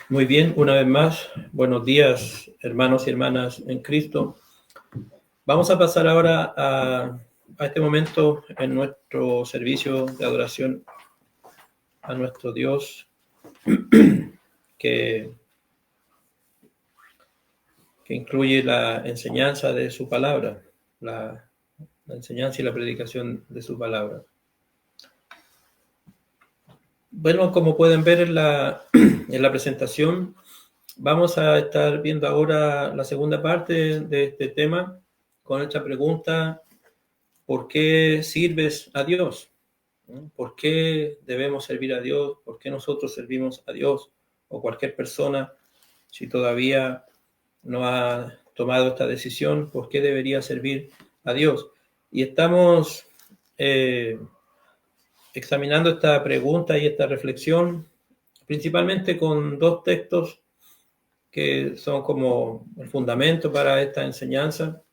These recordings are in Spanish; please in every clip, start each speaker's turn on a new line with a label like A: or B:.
A: Muy bien, una vez más, buenos días, hermanos y hermanas en Cristo. Vamos a pasar ahora a este momento en nuestro servicio de adoración a nuestro Dios, que incluye la enseñanza de su palabra, la enseñanza y la predicación de su palabra. Bueno, como pueden ver en la presentación, vamos a estar viendo ahora la segunda parte de este tema con esta pregunta: ¿por qué sirves a Dios? ¿Por qué debemos servir a Dios? ¿Por qué nosotros servimos a Dios? O cualquier persona, si todavía no ha tomado esta decisión, ¿por qué debería servir a Dios? Y estamos examinando esta pregunta y esta reflexión principalmente con dos textos que son como el fundamento para esta enseñanza.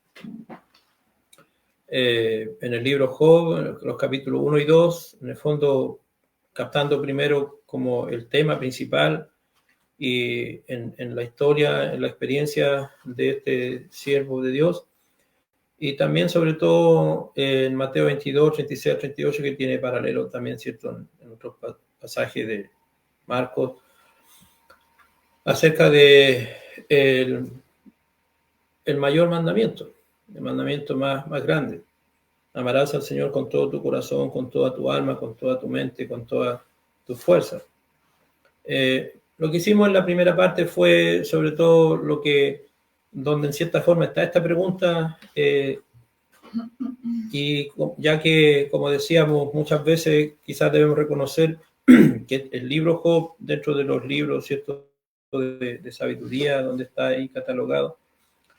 A: En el libro Job, los capítulos 1 y 2, en el fondo captando primero como el tema principal y en la historia, en la experiencia de este siervo de Dios, y también sobre todo en Mateo 22, 36 al 38, que tiene paralelo también, ¿cierto?, en otros pasajes de Marcos, acerca de el mayor mandamiento, el mandamiento más grande. Amarás al Señor con todo tu corazón, con toda tu alma, con toda tu mente, con toda tu fuerza. Lo que hicimos en la primera parte fue sobre todo donde en cierta forma está esta pregunta, y ya que, como decíamos, muchas veces quizás debemos reconocer que el libro Job, dentro de los libros, ¿cierto?, de sabiduría, donde está ahí catalogado,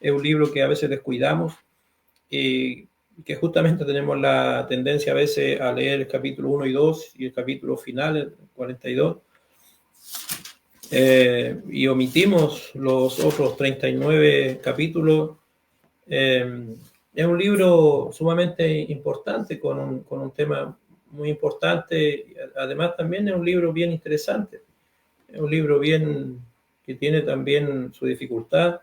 A: es un libro que a veces descuidamos y que justamente tenemos la tendencia a veces a leer el capítulo 1 y 2 y el capítulo final, el 42, y omitimos los otros 39 capítulos. Es un libro sumamente importante, con un tema muy importante. Además, también es un libro bien interesante. Es un libro que tiene también su dificultad,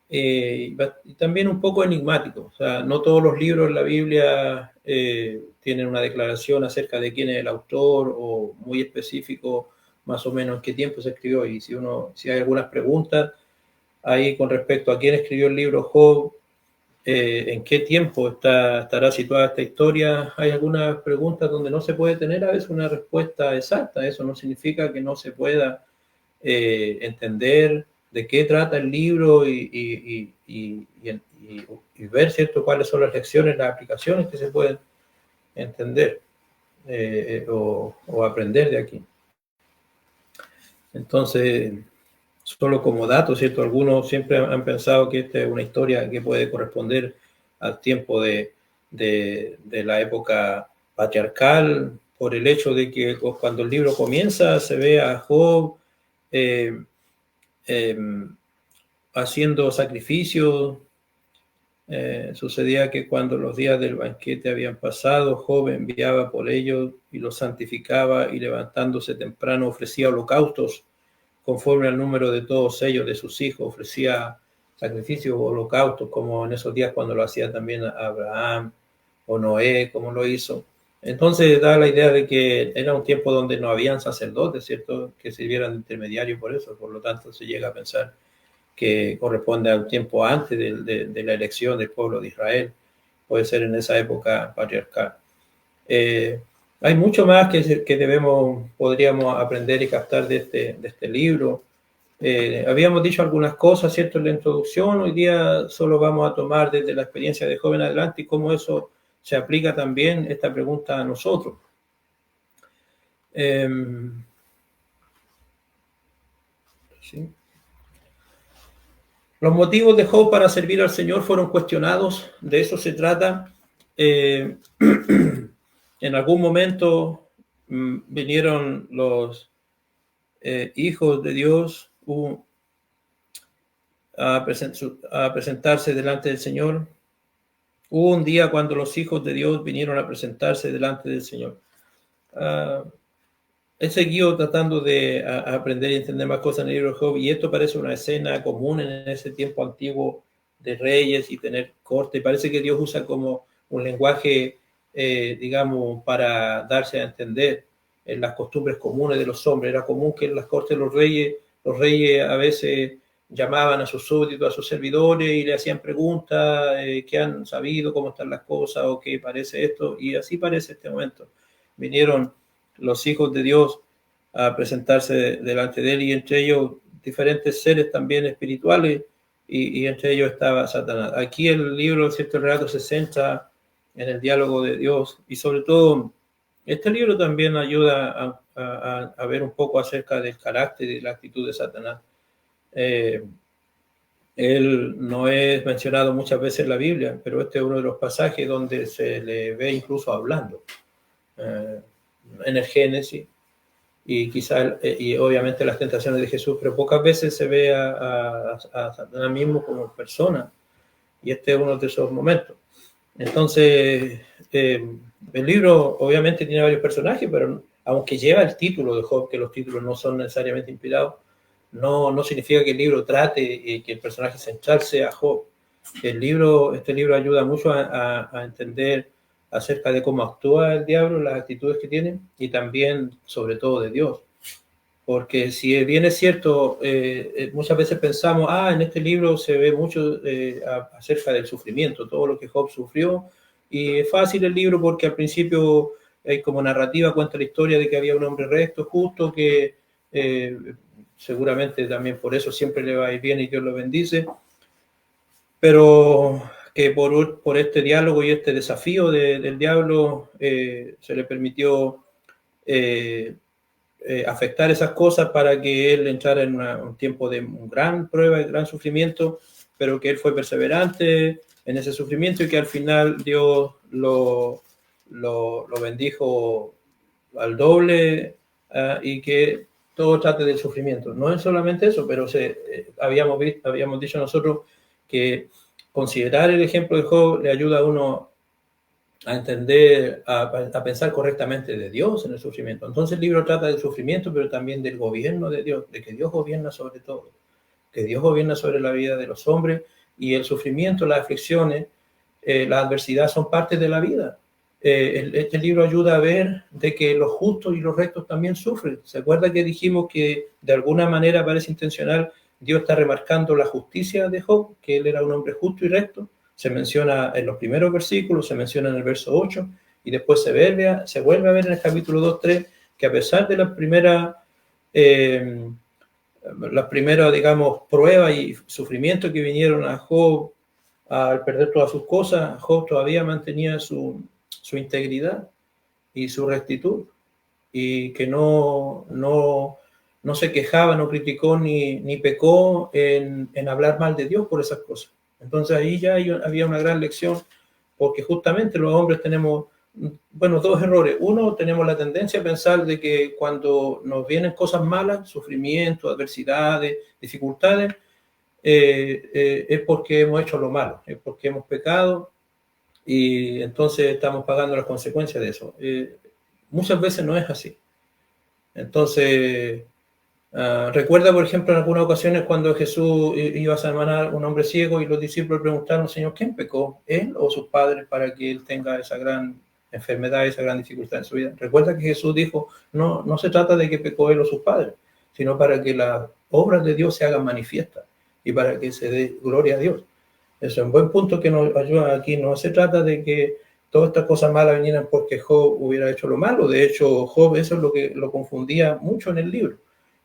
A: y también un poco enigmático. O sea, no todos los libros en la Biblia tienen una declaración acerca de quién es el autor, o muy específico más o menos en qué tiempo se escribió. Y si hay algunas preguntas ahí con respecto a quién escribió el libro Job, en qué tiempo estará situada esta historia, hay algunas preguntas donde no se puede tener a veces una respuesta exacta. Eso no significa que no se pueda entender de qué trata el libro y ver, ¿cierto?, cuáles son las lecciones, las aplicaciones que se pueden entender o aprender de aquí. Entonces, solo como dato, ¿cierto?, algunos siempre han pensado que esta es una historia que puede corresponder al tiempo de la época patriarcal, por el hecho de que cuando el libro comienza se ve a Job haciendo sacrificios. Sucedía que cuando los días del banquete habían pasado, Job enviaba por ellos y los santificaba, y levantándose temprano ofrecía holocaustos conforme al número de todos ellos, de sus hijos. Ofrecía sacrificios o holocaustos, como en esos días cuando lo hacía también Abraham o Noé, como lo hizo. Entonces da la idea de que era un tiempo donde no habían sacerdotes, ¿cierto?, que sirvieran de intermediario. Por eso, por lo tanto, se llega a pensar que corresponde al tiempo antes de la elección del pueblo de Israel. Puede ser en esa época patriarcal. Hay mucho más que podríamos aprender y captar de este libro. Habíamos dicho algunas cosas, ¿cierto?, en la introducción. Hoy día solo vamos a tomar desde la experiencia de Job en adelante y cómo eso se aplica también esta pregunta a nosotros. ¿Sí? Los motivos de Job para servir al Señor fueron cuestionados. De eso se trata. En algún momento vinieron los hijos de Dios a presentarse delante del Señor. Hubo un día cuando los hijos de Dios vinieron a presentarse delante del Señor. he seguido tratando de aprender y entender más cosas en el libro de Job, y esto parece una escena común en ese tiempo antiguo de reyes y tener corte. Parece que Dios usa como un lenguaje, digamos, para darse a entender en las costumbres comunes de los hombres. Era común que en las cortes de los reyes a veces llamaban a sus súbditos, a sus servidores, y le hacían preguntas, qué han sabido, cómo están las cosas, o qué parece esto, y así parece este momento. Vinieron los hijos de Dios a presentarse delante de él, y entre ellos diferentes seres también espirituales, y entre ellos estaba Satanás. Aquí el libro, cierto relato, se centra en el diálogo de Dios, y sobre todo este libro también ayuda a ver un poco acerca del carácter y la actitud de Satanás. Él no es mencionado muchas veces en la Biblia, pero este es uno de los pasajes donde se le ve incluso hablando en el Génesis, y quizás, y obviamente las tentaciones de Jesús, pero pocas veces se ve a Satanás mismo como persona, y este es uno de esos momentos. Entonces, el libro obviamente tiene varios personajes, pero aunque lleva el título de Job, que los títulos no son necesariamente inspirados, no significa que el libro trate y que el personaje central sea Job. Este libro ayuda mucho a entender acerca de cómo actúa el diablo, las actitudes que tiene, y también, sobre todo, de Dios. Porque si bien es cierto, muchas veces pensamos, en este libro se ve mucho acerca del sufrimiento, todo lo que Job sufrió, y es fácil el libro porque al principio como narrativa cuenta la historia de que había un hombre recto, justo, que seguramente también por eso siempre le va a ir bien y Dios lo bendice, pero que por este diálogo y este desafío del diablo se le permitió afectar esas cosas para que él entrara en un tiempo de gran prueba, de gran sufrimiento, pero que él fue perseverante en ese sufrimiento, y que al final Dios lo bendijo al doble, y que todo trate del sufrimiento. No es solamente eso, pero habíamos dicho nosotros que considerar el ejemplo de Job le ayuda a uno a entender, a pensar correctamente de Dios en el sufrimiento. Entonces el libro trata del sufrimiento, pero también del gobierno de Dios, de que Dios gobierna sobre todo, que Dios gobierna sobre la vida de los hombres, y el sufrimiento, las aflicciones, la adversidad son parte de la vida. Este libro ayuda a ver de que los justos y los rectos también sufren. ¿Se acuerda que dijimos que de alguna manera parece intencional? Dios está remarcando la justicia de Job, que él era un hombre justo y recto. Se menciona en los primeros versículos, se menciona en el verso 8, y después se vuelve a ver en el capítulo 2, 3, que a pesar de las primeras, digamos, pruebas y sufrimientos que vinieron a Job al perder todas sus cosas, Job todavía mantenía su integridad y su rectitud, y que no se quejaba, no criticó ni pecó en hablar mal de Dios por esas cosas. Entonces ahí ya había una gran lección, porque justamente los hombres tenemos, dos errores. Uno, tenemos la tendencia a pensar de que cuando nos vienen cosas malas, sufrimiento, adversidades, dificultades, es porque hemos hecho lo malo, es porque hemos pecado, y entonces estamos pagando las consecuencias de eso. Muchas veces no es así. Entonces, recuerda, por ejemplo, en algunas ocasiones cuando Jesús iba a sanar a un hombre ciego, y los discípulos preguntaron: Señor, ¿quién pecó, él o sus padres, para que él tenga esa gran enfermedad, esa gran dificultad en su vida? Recuerda que Jesús dijo: no se trata de que pecó él o sus padres, sino para que las obras de Dios se hagan manifiestas y para que se dé gloria a Dios. Eso es un buen punto que nos ayuda aquí. No se trata de que todas estas cosas malas vinieran porque Job hubiera hecho lo malo. De hecho, Job, eso es lo que lo confundía mucho en el libro,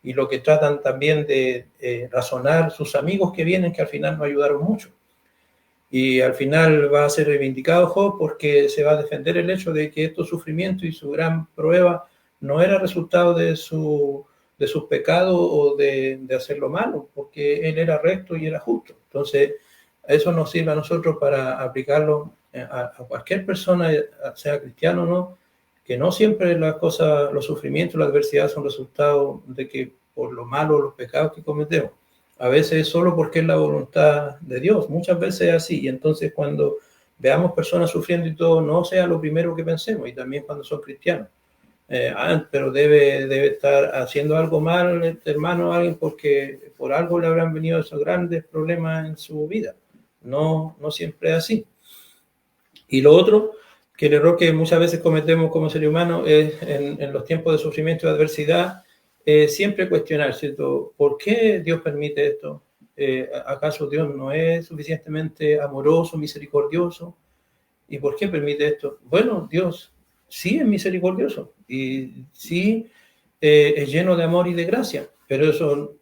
A: y lo que tratan también de razonar sus amigos que vienen, que al final no ayudaron mucho. Y al final va a ser reivindicado Job, porque se va a defender el hecho de que estos sufrimientos y su gran prueba no era resultado de sus pecados o de hacer lo malo, porque él era recto y era justo. Entonces, eso nos sirve a nosotros para aplicarlo a cualquier persona, sea cristiano o no, que no siempre las cosas, los sufrimientos, la adversidad son resultado de que por lo malo, los pecados que cometemos. A veces es solo porque es la voluntad de Dios. Muchas veces es así. Y entonces, cuando veamos personas sufriendo y todo, no sea lo primero que pensemos, y también cuando son cristianos. Pero debe estar haciendo algo mal este hermano, alguien, porque por algo le habrán venido esos grandes problemas en su vida. No siempre es así. Y lo otro, que el error que muchas veces cometemos como seres humanos es en los tiempos de sufrimiento y adversidad, siempre cuestionar, ¿cierto? ¿Por qué Dios permite esto? ¿Acaso Dios no es suficientemente amoroso, misericordioso? ¿Y por qué permite esto? Bueno, Dios sí es misericordioso y sí es lleno de amor y de gracia, pero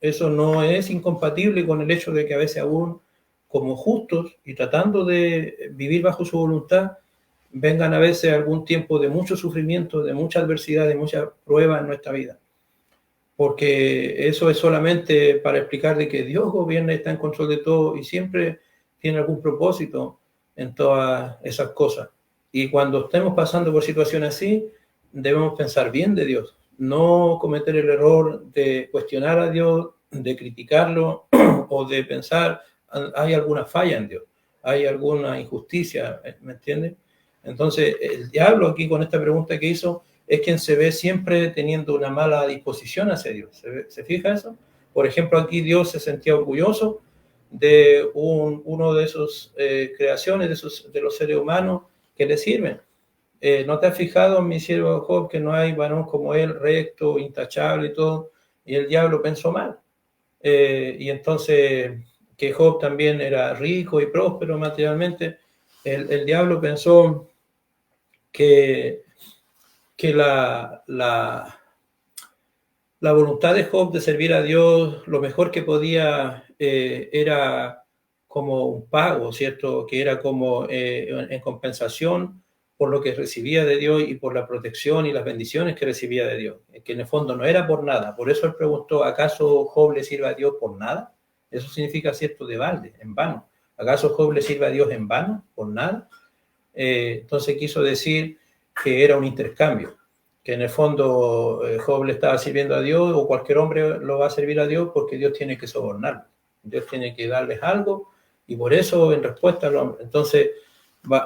A: eso no es incompatible con el hecho de que a veces aún como justos y tratando de vivir bajo su voluntad, vengan a veces algún tiempo de mucho sufrimiento, de mucha adversidad, de mucha prueba en nuestra vida. Porque eso es solamente para explicar de que Dios gobierna y está en control de todo y siempre tiene algún propósito en todas esas cosas. Y cuando estemos pasando por situaciones así, debemos pensar bien de Dios, no cometer el error de cuestionar a Dios, de criticarlo o de pensar hay alguna falla en Dios, hay alguna injusticia, ¿me entiendes? Entonces, el diablo aquí con esta pregunta que hizo es quien se ve siempre teniendo una mala disposición hacia Dios. ¿Se fija eso? Por ejemplo, aquí Dios se sentía orgulloso de uno de sus creaciones, de los seres humanos que le sirven. ¿No te has fijado, mi siervo Job, que no hay varón como él, recto, intachable y todo? Y el diablo pensó mal. Y entonces, que Job también era rico y próspero materialmente, el diablo pensó que la voluntad de Job de servir a Dios, lo mejor que podía era como un pago, ¿cierto? Que era como en compensación por lo que recibía de Dios y por la protección y las bendiciones que recibía de Dios, que en el fondo no era por nada. Por eso él preguntó, ¿acaso Job le sirve a Dios por nada? Eso significa, ¿cierto?, de balde, en vano. ¿Acaso Job le sirve a Dios en vano, por nada? Entonces quiso decir que era un intercambio, que en el fondo Job le estaba sirviendo a Dios, o cualquier hombre lo va a servir a Dios porque Dios tiene que sobornarlo, Dios tiene que darles algo, y por eso en respuesta al hombre. Entonces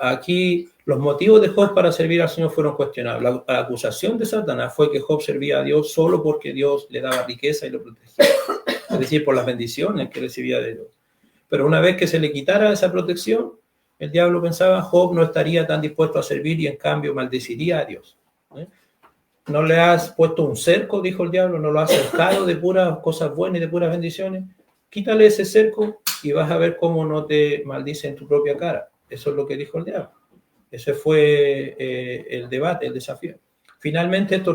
A: aquí los motivos de Job para servir al Señor fueron cuestionados. La acusación de Satanás fue que Job servía a Dios solo porque Dios le daba riqueza y lo protegía, es decir, por las bendiciones que recibía de Dios. Pero una vez que se le quitara esa protección, el diablo pensaba, Job no estaría tan dispuesto a servir y en cambio maldeciría a Dios. ¿No le has puesto un cerco, dijo el diablo? ¿No lo has cercado de puras cosas buenas y de puras bendiciones? Quítale ese cerco y vas a ver cómo no te maldice en tu propia cara. Eso es lo que dijo el diablo. Ese fue el debate, el desafío. Finalmente esto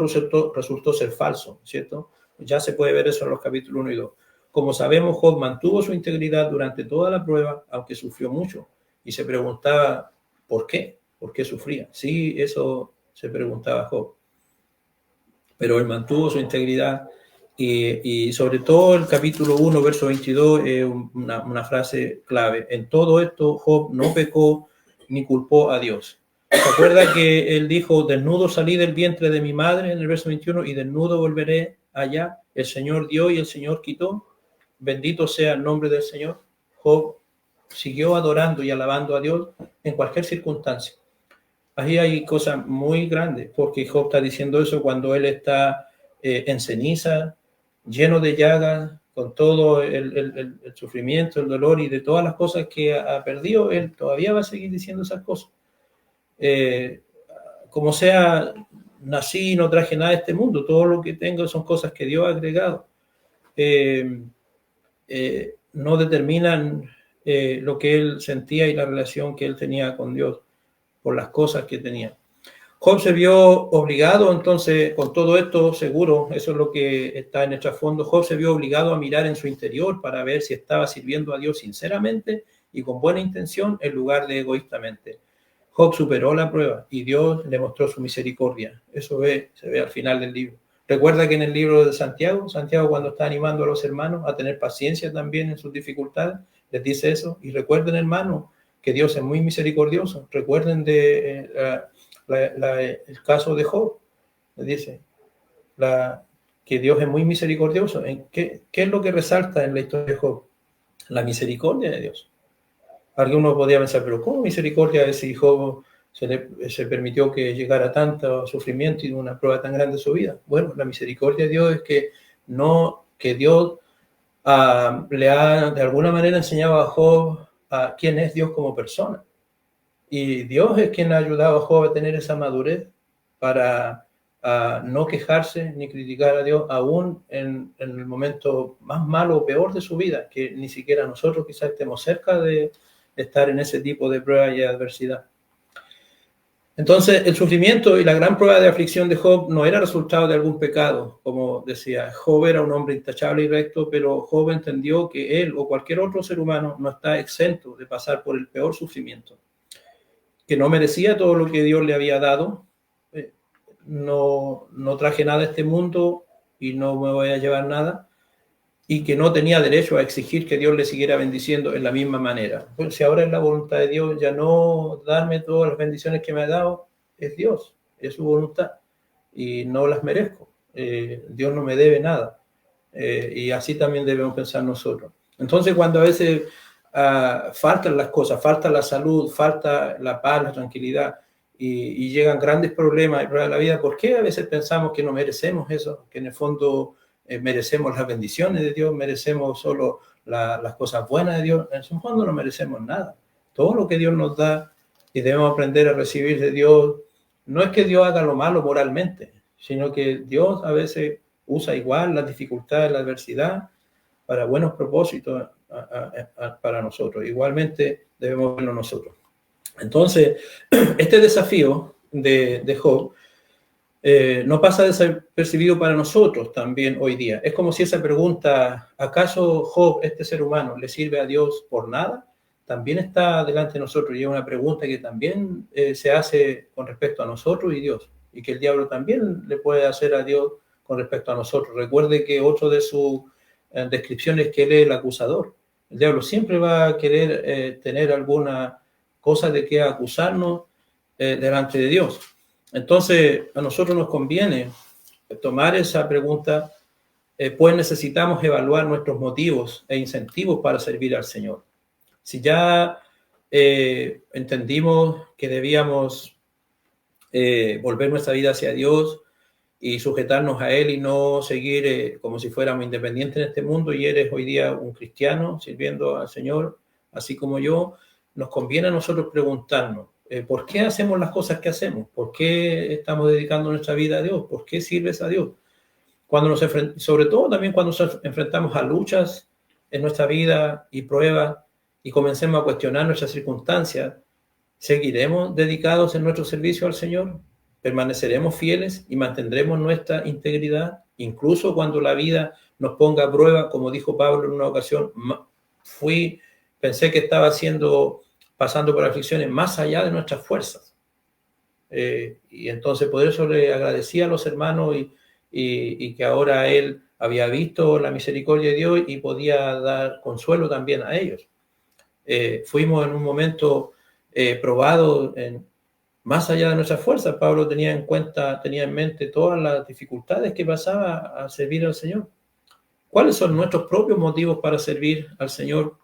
A: resultó ser falso, ¿cierto? Ya se puede ver eso en los capítulos 1 y 2. Como sabemos, Job mantuvo su integridad durante toda la prueba, aunque sufrió mucho. Y se preguntaba, ¿por qué? ¿Por qué sufría? Sí, eso se preguntaba Job. Pero él mantuvo su integridad y sobre todo el capítulo 1, verso 22, es una frase clave. En todo esto, Job no pecó ni culpó a Dios. ¿Se acuerda que él dijo, desnudo salí del vientre de mi madre en el verso 21 y desnudo volveré allá? El Señor dio y el Señor quitó. Bendito sea el nombre del Señor. Job siguió adorando y alabando a Dios en cualquier circunstancia. Ahí hay cosas muy grandes, porque Job está diciendo eso cuando él está en ceniza, lleno de llagas, con todo el sufrimiento, el dolor y de todas las cosas que ha perdido, él todavía va a seguir diciendo esas cosas. Como sea, nací y no traje nada de este mundo, todo lo que tengo son cosas que Dios ha agregado. No determinan lo que él sentía y la relación que él tenía con Dios por las cosas que tenía. Job se vio obligado, entonces, con todo esto, seguro, eso es lo que está en el trasfondo, Job se vio obligado a mirar en su interior para ver si estaba sirviendo a Dios sinceramente y con buena intención en lugar de egoístamente. Job superó la prueba y Dios le mostró su misericordia. Eso se ve al final del libro. Recuerda que en el libro de Santiago cuando está animando a los hermanos a tener paciencia también en sus dificultades, les dice eso. Y recuerden, hermanos, que Dios es muy misericordioso. Recuerden de el caso de Job. Les dice que Dios es muy misericordioso. ¿Qué es lo que resalta en la historia de Job? La misericordia de Dios. Algunos podrían pensar, pero ¿cómo misericordia si Job se permitió que llegara tanto sufrimiento y una prueba tan grande en su vida? Bueno, la misericordia de Dios es que Dios le ha de alguna manera enseñado a Job a quién es Dios como persona. Y Dios es quien ha ayudado a Job a tener esa madurez para no quejarse ni criticar a Dios, aún en el momento más malo o peor de su vida, que ni siquiera nosotros quizás estemos cerca de estar en ese tipo de prueba y adversidad. Entonces, el sufrimiento y la gran prueba de aflicción de Job no era resultado de algún pecado. Como decía, Job era un hombre intachable y recto, pero Job entendió que él o cualquier otro ser humano no está exento de pasar por el peor sufrimiento, que no merecía todo lo que Dios le había dado. No traje nada a este mundo y no me voy a llevar nada, y que no tenía derecho a exigir que Dios le siguiera bendiciendo en la misma manera. Pues si ahora es la voluntad de Dios ya no darme todas las bendiciones que me ha dado, es Dios, es su voluntad, y no las merezco. Dios no me debe nada. Y así también debemos pensar nosotros. Entonces, cuando a veces faltan las cosas, falta la salud, falta la paz, la tranquilidad, y llegan grandes problemas y pruebas de la vida, ¿por qué a veces pensamos que no merecemos eso? Que en el fondo merecemos las bendiciones de Dios, merecemos solo las cosas buenas de Dios. En su fondo no merecemos nada. Todo lo que Dios nos da y debemos aprender a recibir de Dios, no es que Dios haga lo malo moralmente, sino que Dios a veces usa igual las dificultades, la adversidad, para buenos propósitos para nosotros. Igualmente debemos verlo nosotros. Entonces, este desafío de Job no pasa desapercibido para nosotros también hoy día. Es como si esa pregunta, ¿acaso Job, este ser humano, le sirve a Dios por nada? También está delante de nosotros, y es una pregunta que también se hace con respecto a nosotros y Dios, y que el diablo también le puede hacer a Dios con respecto a nosotros. Recuerde que otro de sus descripciones es que él es el acusador. El diablo siempre va a querer tener alguna cosa de que acusarnos delante de Dios. Entonces, a nosotros nos conviene tomar esa pregunta, pues necesitamos evaluar nuestros motivos e incentivos para servir al Señor. Si ya entendimos que debíamos volver nuestra vida hacia Dios y sujetarnos a Él y no seguir como si fuéramos independientes en este mundo, y eres hoy día un cristiano sirviendo al Señor, así como yo, nos conviene a nosotros preguntarnos, ¿por qué hacemos las cosas que hacemos? ¿Por qué estamos dedicando nuestra vida a Dios? ¿Por qué sirves a Dios? Sobre todo también cuando nos enfrentamos a luchas en nuestra vida y pruebas y comencemos a cuestionar nuestras circunstancias, ¿seguiremos dedicados en nuestro servicio al Señor? ¿Permaneceremos fieles y mantendremos nuestra integridad? Incluso cuando la vida nos ponga a prueba, como dijo Pablo en una ocasión, pensé que estaba pasando por aflicciones más allá de nuestras fuerzas. Y entonces por eso le agradecía a los hermanos y que ahora él había visto la misericordia de Dios y podía dar consuelo también a ellos. Fuimos en un momento probado más allá de nuestras fuerzas. Pablo tenía en mente todas las dificultades que pasaba a servir al Señor. ¿Cuáles son nuestros propios motivos para servir al Señor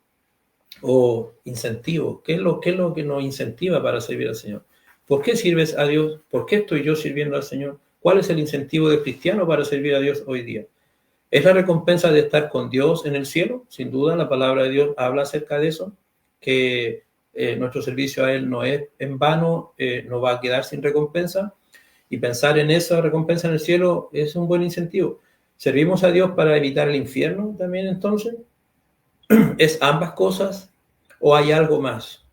A: o incentivos? ¿Qué es lo que nos incentiva para servir al Señor? ¿Por qué sirves a Dios? ¿Por qué estoy yo sirviendo al Señor? ¿Cuál es el incentivo del cristiano para servir a Dios hoy día? ¿Es la recompensa de estar con Dios en el cielo? Sin duda, la palabra de Dios habla acerca de eso, que nuestro servicio a Él no es en vano, no va a quedar sin recompensa, y pensar en esa recompensa en el cielo es un buen incentivo. ¿Servimos a Dios para evitar el infierno también entonces? ¿Es ambas cosas o hay algo más?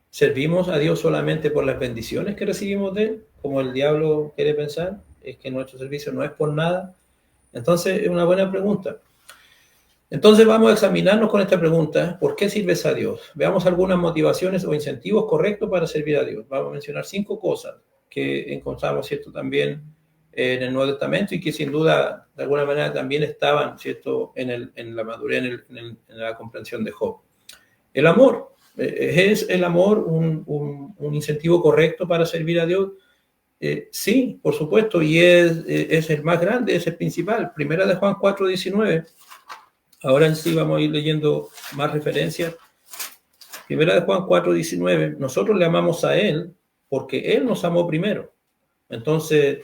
A: ¿Servimos a Dios solamente por las bendiciones que recibimos de Él, como el diablo quiere pensar? ¿Es que nuestro servicio no es por nada? Entonces, es una buena pregunta. Entonces, vamos a examinarnos con esta pregunta: ¿por qué sirves a Dios? Veamos algunas motivaciones o incentivos correctos para servir a Dios. Vamos a mencionar 5 cosas que encontramos, ¿cierto?, también en el Nuevo Testamento, y que sin duda, de alguna manera, también estaban, ¿cierto?, en la madurez, en la comprensión de Job. El amor. ¿Es el amor un incentivo correcto para servir a Dios? Sí, por supuesto, y es el más grande, es el principal. Primera de Juan 4:19. Ahora en sí vamos a ir leyendo más referencias. Primera de Juan 4:19. Nosotros le amamos a Él porque Él nos amó primero. Entonces,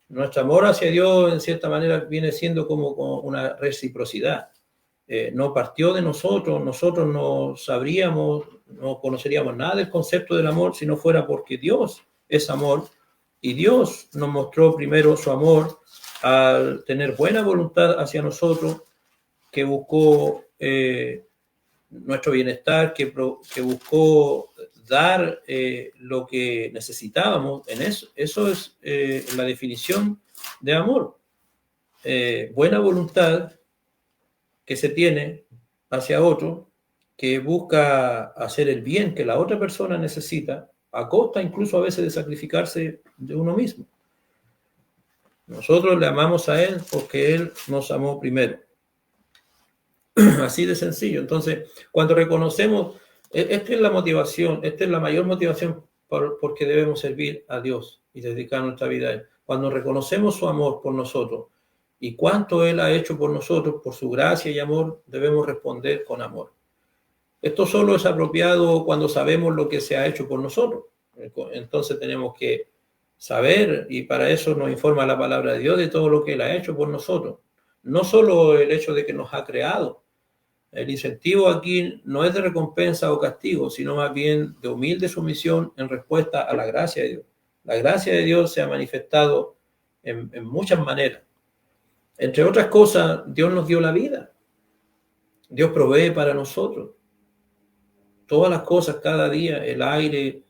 A: nuestro amor hacia Dios, en cierta manera, viene siendo como una reciprocidad. No partió de nosotros no sabríamos, no conoceríamos nada del concepto del amor si no fuera porque Dios es amor, y Dios nos mostró primero su amor al tener buena voluntad hacia nosotros, que buscó nuestro bienestar, que buscó dar lo que necesitábamos. En eso es la definición de amor. Buena voluntad que se tiene hacia otro, que busca hacer el bien que la otra persona necesita, a costa incluso a veces de sacrificarse de uno mismo. Nosotros le amamos a Él porque Él nos amó primero. Así de sencillo. Entonces, cuando reconocemos, esta es la motivación, esta es la mayor motivación porque debemos servir a Dios y dedicar nuestra vida a Él. Cuando reconocemos su amor por nosotros y cuánto Él ha hecho por nosotros, por su gracia y amor, debemos responder con amor. Esto solo es apropiado cuando sabemos lo que se ha hecho por nosotros. Entonces tenemos que saber, y para eso nos informa la palabra de Dios, de todo lo que Él ha hecho por nosotros. No solo el hecho de que nos ha creado. El incentivo aquí no es de recompensa o castigo, sino más bien de humilde sumisión en respuesta a la gracia de Dios. La gracia de Dios se ha manifestado en muchas maneras. Entre otras cosas, Dios nos dio la vida. Dios provee para nosotros todas las cosas cada día, el aire,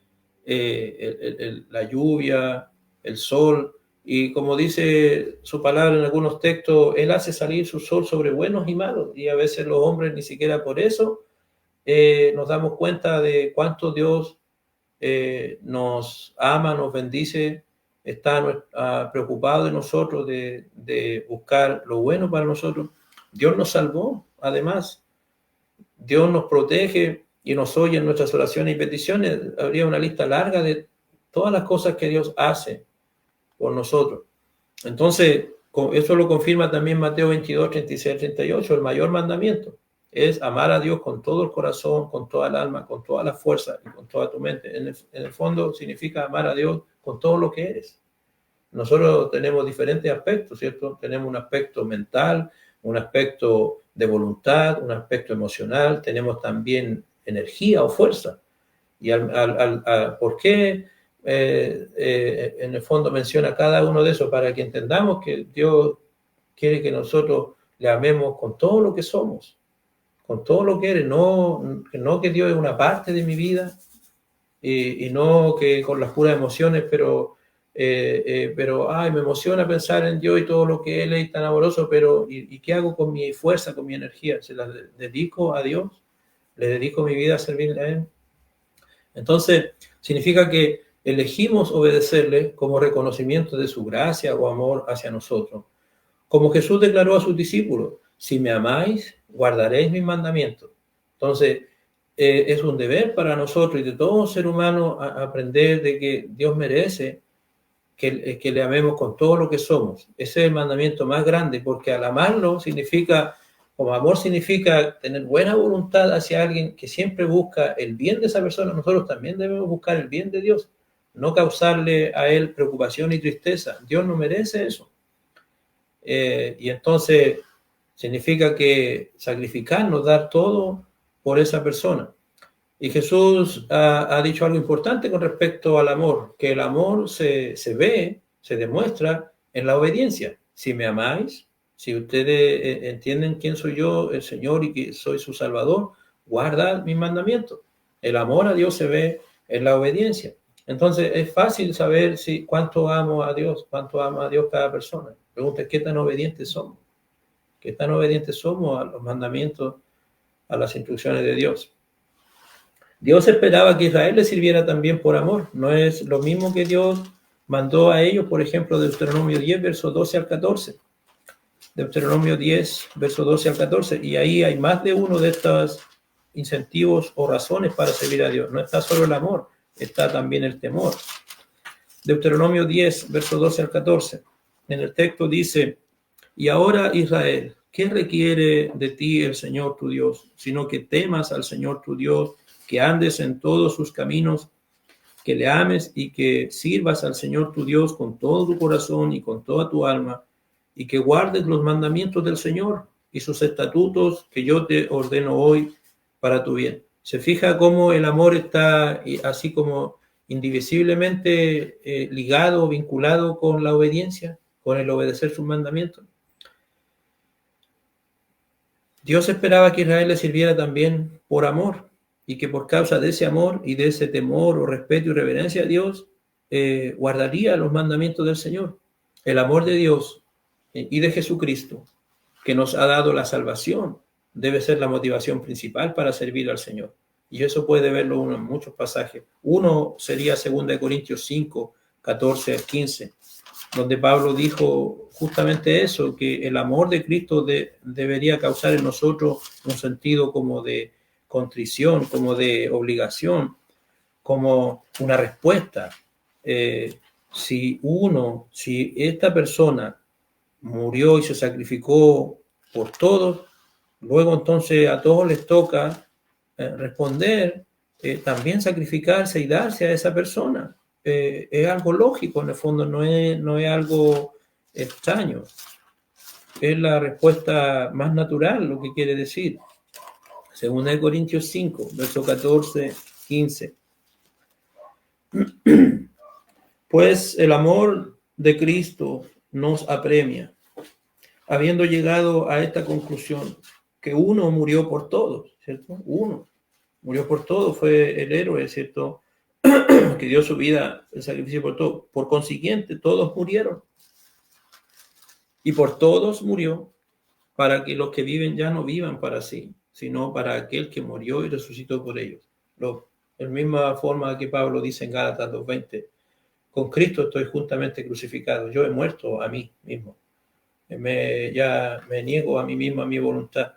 A: la lluvia, el sol. Y como dice su palabra en algunos textos, Él hace salir su sol sobre buenos y malos. Y a veces los hombres ni siquiera por eso nos damos cuenta de cuánto Dios nos ama, nos bendice, está preocupado de nosotros, de buscar lo bueno para nosotros. Dios nos salvó, además. Dios nos protege y nos oye en nuestras oraciones y peticiones. Habría una lista larga de todas las cosas que Dios hace por nosotros. Entonces, eso lo confirma también Mateo 22, 36, 38. El mayor mandamiento es amar a Dios con todo el corazón, con toda el alma, con toda la fuerza y con toda tu mente. En el fondo significa amar a Dios con todo lo que eres. Nosotros tenemos diferentes aspectos, ¿cierto? Tenemos un aspecto mental, un aspecto de voluntad, un aspecto emocional, tenemos también energía o fuerza. ¿Y por qué en el fondo menciona cada uno de esos? Para que entendamos que Dios quiere que nosotros le amemos con todo lo que somos, con todo lo que eres, no que Dios es una parte de mi vida y no que con las puras emociones, pero me emociona pensar en Dios y todo lo que Él es tan amoroso, pero ¿y qué hago con mi fuerza, con mi energía? ¿Se la dedico a Dios? ¿Le dedico mi vida a servirle a Él? Entonces, significa que elegimos obedecerle como reconocimiento de su gracia o amor hacia nosotros. Como Jesús declaró a sus discípulos, si me amáis, guardaréis mis mandamientos. Entonces, es un deber para nosotros y de todo ser humano aprender de que Dios merece que le amemos con todo lo que somos. Ese es el mandamiento más grande, porque al amarlo significa, como amor significa tener buena voluntad hacia alguien que siempre busca el bien de esa persona. Nosotros también debemos buscar el bien de Dios, no causarle a Él preocupación y tristeza. Dios no merece eso. Y entonces significa que sacrificarnos, dar todo por esa persona. Y Jesús ha dicho algo importante con respecto al amor, que el amor se ve, se demuestra en la obediencia. Si me amáis, si ustedes entienden quién soy yo, el Señor, y que soy su Salvador, guardad mis mandamientos. El amor a Dios se ve en la obediencia. Entonces es fácil saber cuánto amo a Dios, cuánto ama a Dios cada persona. Pregunta, ¿qué tan obedientes somos? ¿Qué tan obedientes somos a los mandamientos, a las instrucciones de Dios? Dios esperaba que Israel le sirviera también por amor. No es lo mismo que Dios mandó a ellos, por ejemplo, Deuteronomio 10, versos 12 al 14. Deuteronomio 10, versos 12 al 14. Y ahí hay más de uno de estos incentivos o razones para servir a Dios. No está solo el amor, está también el temor. Deuteronomio 10, versos 12 al 14. En el texto dice, y ahora Israel, ¿qué requiere de ti el Señor tu Dios? Sino que temas al Señor tu Dios, que andes en todos sus caminos que le ames y que sirvas al Señor tu Dios con todo tu corazón y con toda tu alma, y que guardes los mandamientos del Señor y sus estatutos que yo te ordeno hoy para tu bien. Se fija cómo el amor está así como indivisiblemente ligado, vinculado con la obediencia, con el obedecer sus mandamientos. Dios esperaba que Israel le sirviera también por amor, y que por causa de ese amor y de ese temor o respeto y reverencia a Dios, guardaría los mandamientos del Señor. El amor de Dios y de Jesucristo, que nos ha dado la salvación, debe ser la motivación principal para servir al Señor. Y eso puede verlo uno en muchos pasajes. Uno sería 2 Corintios 5, 14 al 15, donde Pablo dijo justamente eso, que el amor de Cristo debería causar en nosotros un sentido como de contrición, como de obligación, como una respuesta. Si esta persona murió y se sacrificó por todos, luego entonces a todos les toca responder, también sacrificarse y darse a esa persona. Es algo lógico, en el fondo no es algo extraño. Es la respuesta más natural, lo que quiere decir. Según de Corintios 5, verso 14, 15. Pues el amor de Cristo nos apremia, habiendo llegado a esta conclusión, que uno murió por todos, ¿cierto? Uno murió por todos, fue el héroe, ¿cierto? Que dio su vida, el sacrificio por todos. Por consiguiente, todos murieron. Y por todos murió, para que los que viven ya no vivan para sí, sino para aquel que murió y resucitó por ellos. La misma forma que Pablo dice en Gálatas 2:20, con Cristo estoy juntamente crucificado, yo he muerto a mí mismo. Ya me niego a mí mismo, a mi voluntad.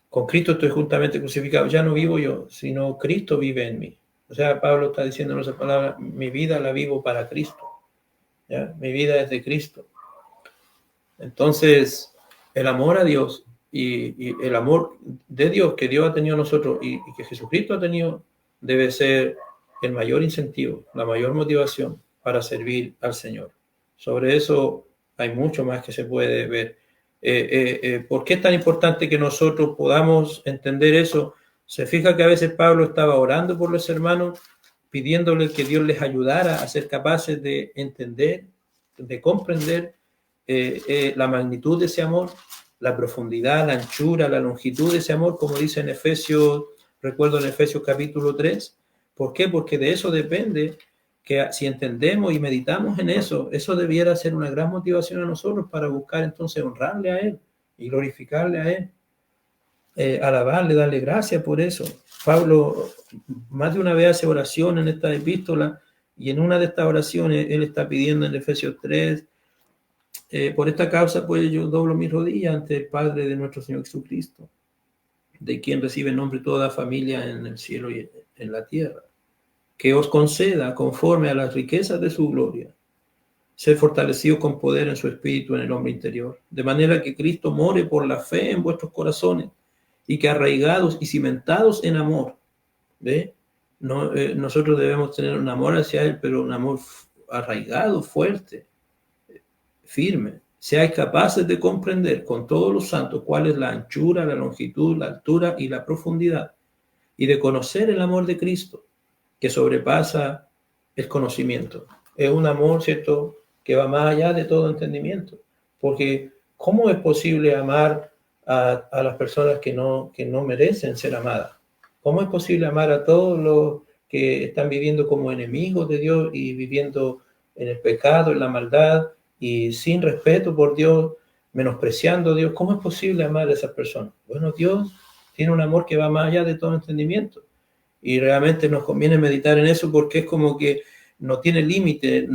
A: Con Cristo estoy juntamente crucificado, ya no vivo yo, sino Cristo vive en mí. O sea, Pablo está diciendo en esas palabras, mi vida la vivo para Cristo, ¿ya? Mi vida es de Cristo. Entonces, el amor a Dios y el amor de Dios que Dios ha tenido a nosotros y que Jesucristo ha tenido, debe ser el mayor incentivo, la mayor motivación para servir al Señor. Sobre eso hay mucho más que se puede ver. ¿Por qué es tan importante que nosotros podamos entender eso? Se fija que a veces Pablo estaba orando por los hermanos, pidiéndole que Dios les ayudara a ser capaces de entender, de comprender la magnitud de ese amor, la profundidad, la anchura, la longitud de ese amor, como dice en Efesios, recuerdo en Efesios capítulo 3. ¿Por qué? Porque de eso depende que si entendemos y meditamos en eso, eso debiera ser una gran motivación a nosotros para buscar entonces honrarle a Él y glorificarle a Él, alabarle, darle gracias por eso. Pablo más de una vez hace oración en esta epístola y en una de estas oraciones él está pidiendo en Efesios 3, por esta causa pues yo doblo mis rodillas ante el Padre de nuestro Señor Jesucristo, de quien recibe el nombre toda familia en el cielo y en la tierra, que os conceda conforme a las riquezas de su gloria, ser fortalecidos con poder en su espíritu en el hombre interior, de manera que Cristo more por la fe en vuestros corazones y que arraigados y cimentados en amor, ¿ve? No, nosotros debemos tener un amor hacia Él, pero un amor arraigado, fuerte, firme. Seáis capaces de comprender con todos los santos cuál es la anchura, la longitud, la altura y la profundidad, y de conocer el amor de Cristo, que sobrepasa el conocimiento. Es un amor, ¿cierto?, que va más allá de todo entendimiento. Porque ¿cómo es posible amar a las personas que no merecen ser amadas? ¿Cómo es posible amar a todos los que están viviendo como enemigos de Dios y viviendo en el pecado, en la maldad y sin respeto por Dios, menospreciando a Dios? ¿Cómo es posible amar a esas personas? Bueno, Dios tiene un amor que va más allá de todo entendimiento. Y realmente nos conviene meditar en eso porque es como que no tiene límite,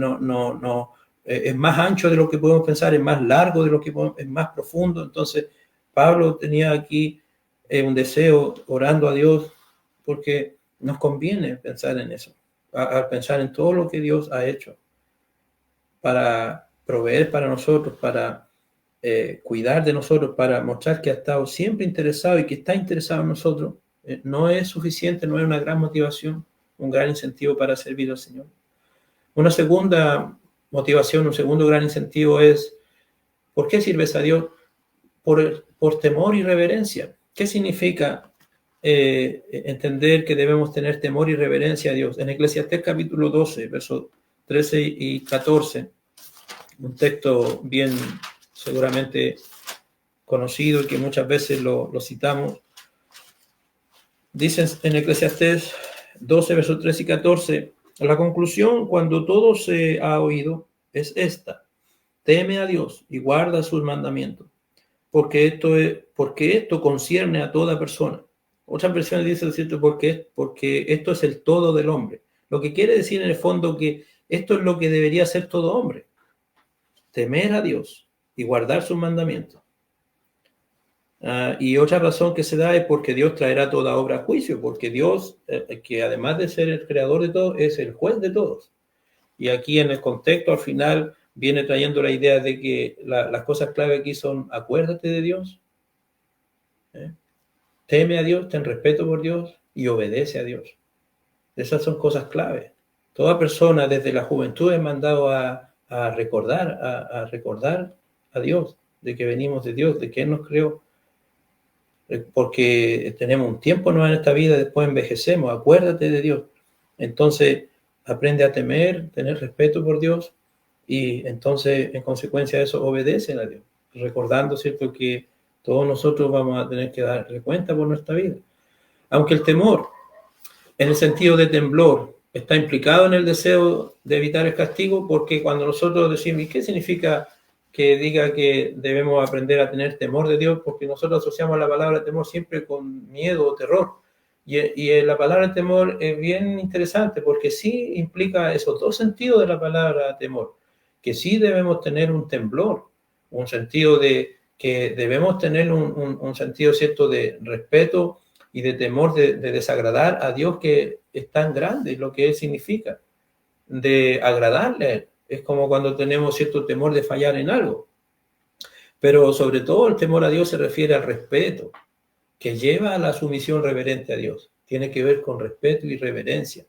A: es más ancho de lo que podemos pensar, es más largo de lo que podemos, es más profundo. Entonces, Pablo tenía aquí un deseo orando a Dios porque nos conviene pensar en eso, al pensar en todo lo que Dios ha hecho para proveer para nosotros, para cuidar de nosotros, para mostrar que ha estado siempre interesado y que está interesado en nosotros. No es suficiente, no es una gran motivación. un gran incentivo para servir al Señor. Una segunda motivación, un segundo gran incentivo es, ¿por qué sirves a Dios? Por temor y reverencia. ¿Qué significa entender que debemos tener temor y reverencia a Dios? En Eclesiastés capítulo 12, versos 13 y 14, un texto bien seguramente conocido y que muchas veces lo citamos. Dicen en Eclesiastés 12, versos 13 y 14, la conclusión cuando todo se ha oído es esta: teme a Dios y guarda sus mandamientos, porque esto concierne a toda persona. Otras versiones dicen, ¿cierto? Porque esto es el todo del hombre. Lo que quiere decir en el fondo que esto es lo que debería hacer todo hombre: temer a Dios y guardar sus mandamientos. Y otra razón que se da es porque Dios traerá toda obra a juicio, porque Dios, que además de ser el creador de todo, es el juez de todos. Y aquí en el contexto, al final, viene trayendo la idea de que las cosas clave aquí son: acuérdate de Dios, teme a Dios, ten respeto por Dios y obedece a Dios. Esas son cosas clave. Toda persona desde la juventud es mandado a recordar a Dios, de que venimos de Dios, de que Él nos creó. Porque tenemos un tiempo nuevo en esta vida, después envejecemos. Acuérdate de Dios. Entonces, aprende a temer, tener respeto por Dios, y entonces, en consecuencia de eso, obedece a Dios, recordando, ¿cierto?, que todos nosotros vamos a tener que darle cuenta por nuestra vida. Aunque el temor, en el sentido de temblor, está implicado en el deseo de evitar el castigo, porque cuando nosotros decimos, ¿y qué significa que diga que debemos aprender a tener temor de Dios? Porque nosotros asociamos la palabra temor siempre con miedo o terror. Y la palabra temor es bien interesante, porque sí implica esos dos sentidos de la palabra temor, que sí debemos tener un temblor, un sentido de que debemos tener un sentido, ¿cierto?, de respeto y de temor de desagradar a Dios, que es tan grande lo que Él significa, de agradarle a Él. Es como cuando tenemos cierto temor de fallar en algo. Pero sobre todo el temor a Dios se refiere al respeto, que lleva a la sumisión reverente a Dios. Tiene que ver con respeto y reverencia.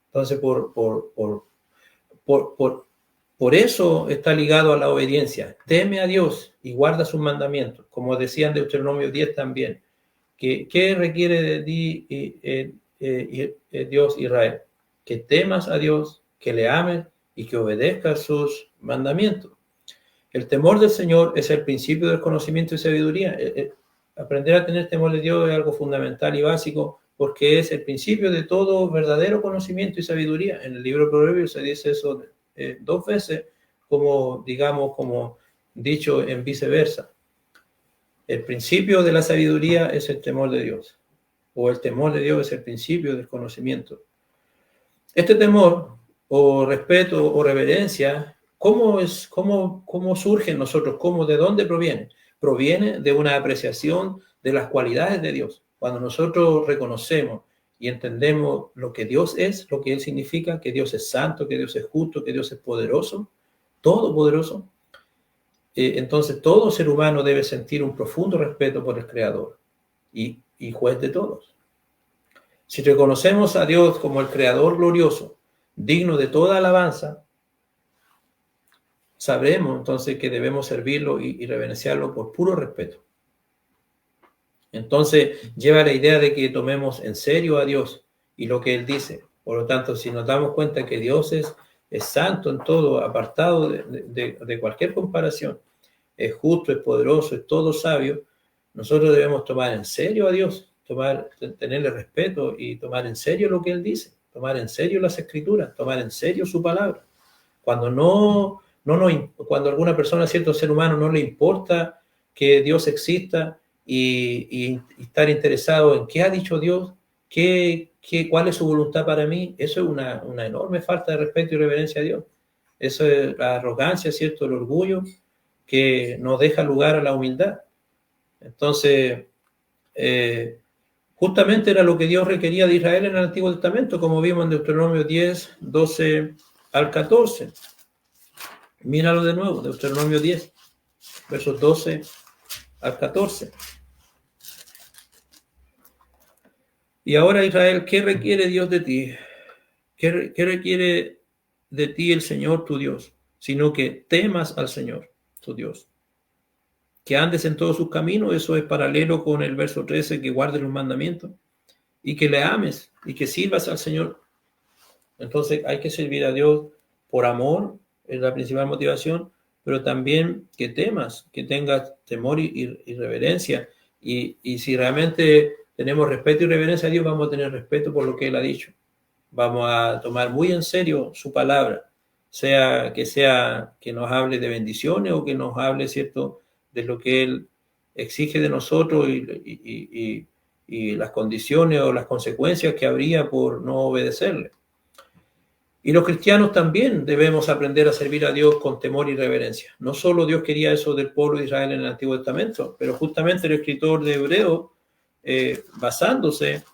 A: Entonces, por eso está ligado a la obediencia. Teme a Dios y guarda sus mandamientos, como decía en Deuteronomio 10 también. ¿Qué requiere de ti, Dios Israel? Que temas a Dios, que le ames y que obedezcas sus mandamientos. El temor del Señor es el principio del conocimiento y sabiduría. Aprender a tener temor de Dios es algo fundamental y básico, porque es el principio de todo verdadero conocimiento y sabiduría. En el libro de Proverbios se dice eso 2 veces, como dicho en viceversa. El principio de la sabiduría es el temor de Dios, o el temor de Dios es el principio del conocimiento. Este temor, o respeto, o reverencia, ¿cómo surge en nosotros? ¿De dónde proviene? Proviene de una apreciación de las cualidades de Dios. Cuando nosotros reconocemos y entendemos lo que Dios es, lo que Él significa, que Dios es santo, que Dios es justo, que Dios es poderoso, todopoderoso, entonces todo ser humano debe sentir un profundo respeto por el Creador y juez de todos. Si reconocemos a Dios como el Creador glorioso, digno de toda alabanza, sabremos entonces que debemos servirlo y reverenciarlo por puro respeto. Entonces lleva la idea de que tomemos en serio a Dios y lo que Él dice. Por lo tanto, si nos damos cuenta que Dios es santo en todo, apartado de cualquier comparación, es justo, es poderoso, es todo sabio, nosotros debemos tomar en serio a Dios, tenerle respeto y tomar en serio lo que Él dice, tomar en serio las Escrituras, tomar en serio su palabra. Cuando cuando a alguna persona, cierto ser humano, no le importa que Dios exista y estar interesado en qué ha dicho Dios, cuál es su voluntad para mí, eso es una enorme falta de respeto y reverencia a Dios. Eso es la arrogancia, cierto, el orgullo, que no deja lugar a la humildad. Entonces, justamente era lo que Dios requería de Israel en el Antiguo Testamento, como vimos en Deuteronomio 10, 12 al 14. Míralo de nuevo, Deuteronomio 10, versos 12 al 14. Y ahora, Israel, ¿qué requiere Dios de ti? ¿Qué requiere de ti el Señor tu Dios? Sino que temas al Señor tu Dios. Que andes en todos sus caminos, eso es paralelo con el verso 13, que guardes los mandamientos, y que le ames y que sirvas al Señor. Entonces hay que servir a Dios por amor, es la principal motivación, pero también que temas, que tengas temor y reverencia. Y si realmente tenemos respeto y reverencia a Dios, vamos a tener respeto por lo que Él ha dicho. Vamos a tomar muy en serio su palabra, sea que nos hable de bendiciones o que nos hable, ¿cierto?, de lo que Él exige de nosotros y las condiciones o las consecuencias que habría por no obedecerle. Y los cristianos también debemos aprender a servir a Dios con temor y reverencia. No solo Dios quería eso del pueblo de Israel en el Antiguo Testamento, pero justamente el escritor de Hebreo, basándose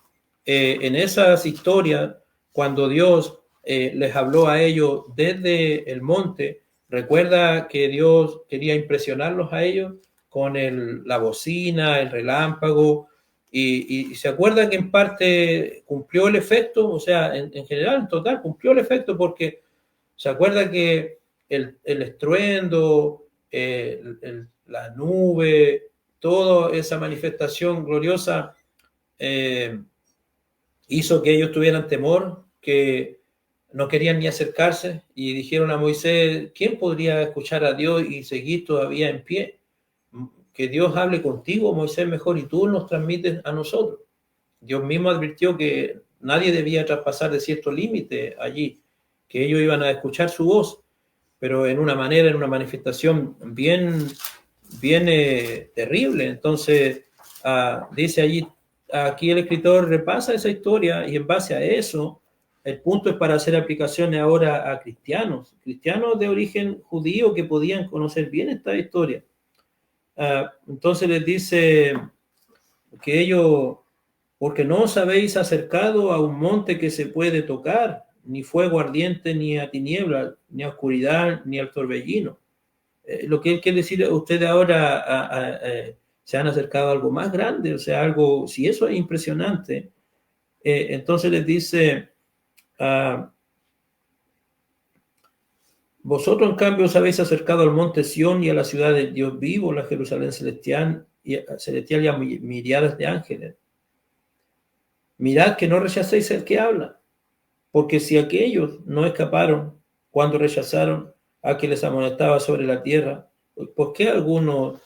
A: en esas historias, cuando Dios les habló a ellos desde el monte, recuerda que Dios quería impresionarlos a ellos con la bocina, el relámpago, y se acuerdan que en parte cumplió el efecto, o sea, en general, en total, cumplió el efecto porque se acuerda que el estruendo, la nube, toda esa manifestación gloriosa hizo que ellos tuvieran temor, que no querían ni acercarse y dijeron a Moisés, ¿quién podría escuchar a Dios y seguir todavía en pie? Que Dios hable contigo, Moisés, mejor, y tú nos transmites a nosotros. Dios mismo advirtió que nadie debía traspasar de cierto límite allí, que ellos iban a escuchar su voz, pero en una manera, en una manifestación bien terrible. Entonces, dice allí, aquí el escritor repasa esa historia y en base a eso, el punto es para hacer aplicaciones ahora a cristianos de origen judío que podían conocer bien esta historia. Entonces les dice que ellos, porque no os habéis acercado a un monte que se puede tocar, ni fuego ardiente, ni a tiniebla, ni a oscuridad, ni al torbellino. Lo que él quiere decir, ustedes ahora se han acercado a algo más grande, o sea, algo, si eso es impresionante, entonces les dice, vosotros en cambio os habéis acercado al monte Sión y a la ciudad de Dios vivo, la Jerusalén celestial y a miriadas de ángeles. Mirad que no rechacéis el que habla, porque si aquellos no escaparon cuando rechazaron a que les amonestaba sobre la tierra, ¿por qué algunos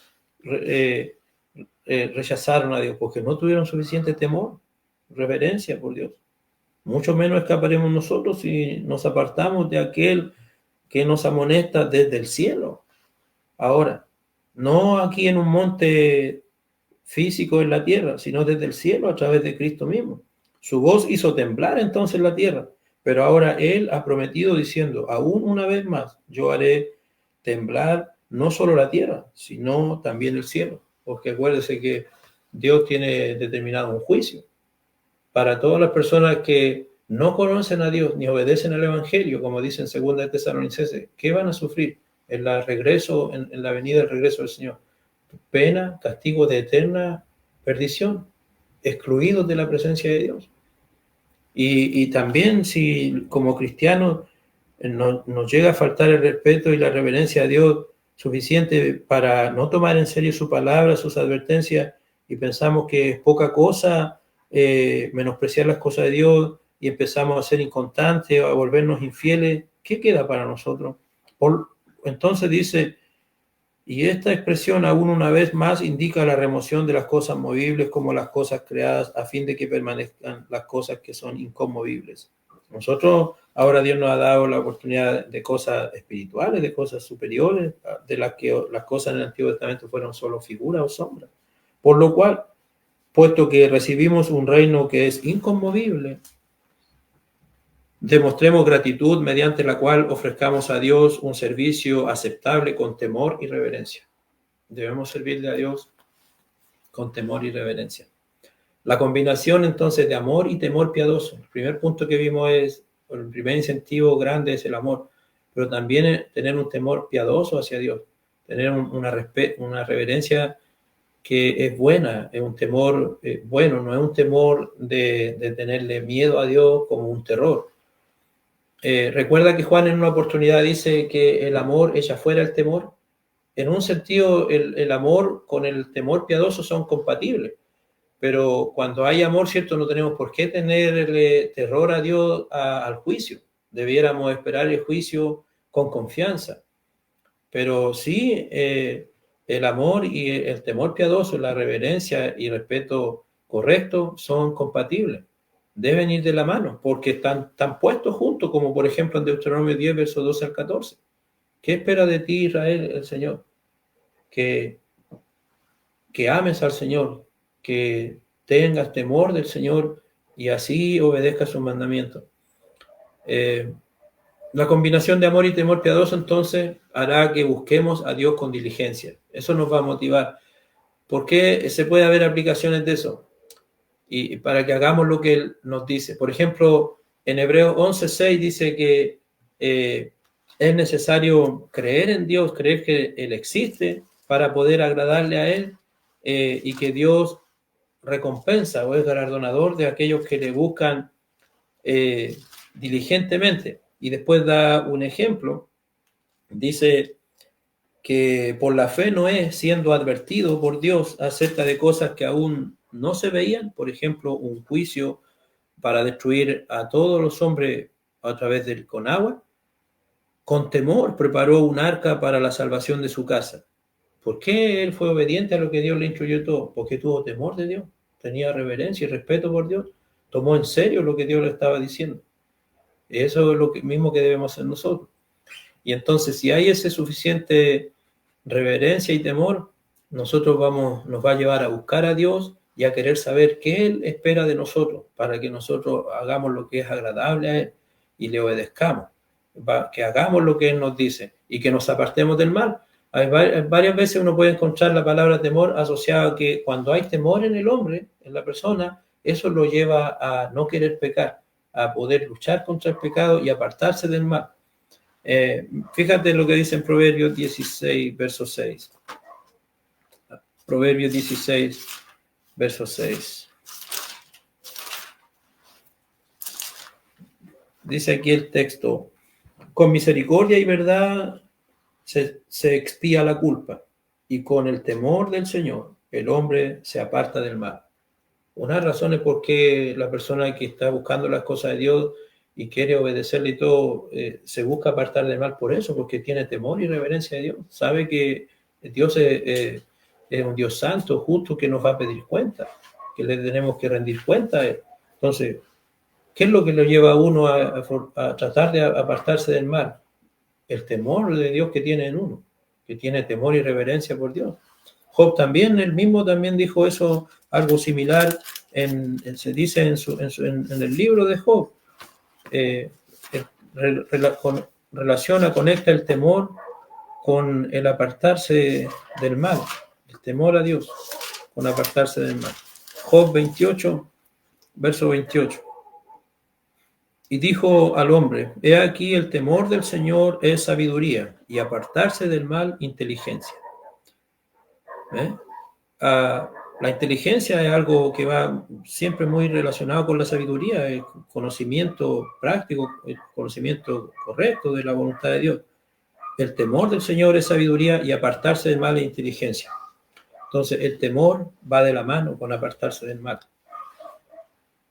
A: rechazaron a Dios? Porque no tuvieron suficiente temor, reverencia por Dios. Mucho menos escaparemos nosotros si nos apartamos de aquel que nos amonesta desde el cielo. Ahora, no aquí en un monte físico en la tierra, sino desde el cielo a través de Cristo mismo. Su voz hizo temblar entonces la tierra, pero ahora Él ha prometido diciendo, aún una vez más, yo haré temblar no solo la tierra, sino también el cielo. Porque acuérdese que Dios tiene determinado un juicio para todas las personas que no conocen a Dios ni obedecen al Evangelio, como dice en 2 Tesalonicenses. ¿Qué van a sufrir en la regreso, en la venida del regreso del Señor? Pena, castigo de eterna perdición, excluidos de la presencia de Dios. Y también si como cristianos nos llega a faltar el respeto y la reverencia a Dios suficiente para no tomar en serio su palabra, sus advertencias, y pensamos que es poca cosa menospreciar las cosas de Dios y empezamos a ser inconstantes o a volvernos infieles, ¿qué queda para nosotros? Entonces dice, y esta expresión aún una vez más indica la remoción de las cosas movibles como las cosas creadas a fin de que permanezcan las cosas que son inconmovibles. Nosotros, ahora Dios nos ha dado la oportunidad de cosas espirituales, de cosas superiores, de las que las cosas en el Antiguo Testamento fueron solo figuras o sombras. Por lo cual, puesto que recibimos un reino que es inconmovible, demostremos gratitud mediante la cual ofrezcamos a Dios un servicio aceptable con temor y reverencia. Debemos servirle a Dios con temor y reverencia. La combinación entonces de amor y temor piadoso. El primer punto que vimos es, el primer incentivo grande es el amor, pero también tener un temor piadoso hacia Dios, tener una reverencia que es buena, es un temor bueno, no es un temor de tenerle miedo a Dios como un terror. Recuerda que Juan en una oportunidad dice que el amor echa fuera el temor. En un sentido, el amor con el temor piadoso son compatibles, pero cuando hay amor, ¿cierto? No tenemos por qué tenerle terror a Dios al juicio. Debiéramos esperar el juicio con confianza. Pero sí, el amor y el temor piadoso, la reverencia y respeto correcto son compatibles. Deben ir de la mano porque están puestos juntos, como por ejemplo en Deuteronomio 10, versos 12 al 14. ¿Qué espera de ti, Israel, el Señor? Que, que ames al Señor, que tengas temor del Señor y así obedezcas sus mandamientos. La combinación de amor y temor piadoso entonces hará que busquemos a Dios con diligencia. Eso nos va a motivar. ¿Por qué se puede haber aplicaciones de eso? Y para que hagamos lo que Él nos dice. Por ejemplo, en Hebreos 11:6 dice que es necesario creer en Dios, creer que Él existe para poder agradarle a Él y que Dios recompensa o es galardonador de aquellos que le buscan diligentemente. Y después da un ejemplo, dice que por la fe Noé, siendo advertido por Dios acerca de cosas que aún no se veían, por ejemplo, un juicio para destruir a todos los hombres a través del con agua, con temor preparó un arca para la salvación de su casa. ¿Por qué él fue obediente a lo que Dios le instruyó todo? Porque tuvo temor de Dios, tenía reverencia y respeto por Dios, tomó en serio lo que Dios le estaba diciendo. Eso es lo mismo que debemos hacer nosotros. Y entonces, si hay ese suficiente reverencia y temor, nosotros nos va a llevar a buscar a Dios y a querer saber qué Él espera de nosotros, para que nosotros hagamos lo que es agradable a Él y le obedezcamos, que hagamos lo que Él nos dice y que nos apartemos del mal. Varias veces uno puede encontrar la palabra temor asociada a que cuando hay temor en el hombre, en la persona, eso lo lleva a no querer pecar, a poder luchar contra el pecado y apartarse del mal. Fíjate lo que dice en Proverbios 16, verso 6. Proverbios 16, verso 6. Dice aquí el texto: con misericordia y verdad se expía la culpa, y con el temor del Señor el hombre se aparta del mal. Una razón es porque la persona que está buscando las cosas de Dios y quiere obedecerle y todo, se busca apartar del mal por eso, porque tiene temor y reverencia a Dios. Sabe que Dios es un Dios santo, justo, que nos va a pedir cuenta, que le tenemos que rendir cuenta a Él. Entonces, ¿qué es lo que lo lleva a uno a tratar de apartarse del mal? El temor de Dios que tiene en uno, que tiene temor y reverencia por Dios. Job también, él mismo también dijo eso, algo similar, se dice en el libro de Job. Conecta el temor con el apartarse del mal, el temor a Dios, con apartarse del mal. Job 28, verso 28. Y dijo al hombre: he aquí el temor del Señor es sabiduría, y apartarse del mal, inteligencia. La inteligencia es algo que va siempre muy relacionado con la sabiduría, el conocimiento práctico, el conocimiento correcto de la voluntad de Dios. El temor del Señor es sabiduría y apartarse del mal es inteligencia. Entonces, el temor va de la mano con apartarse del mal.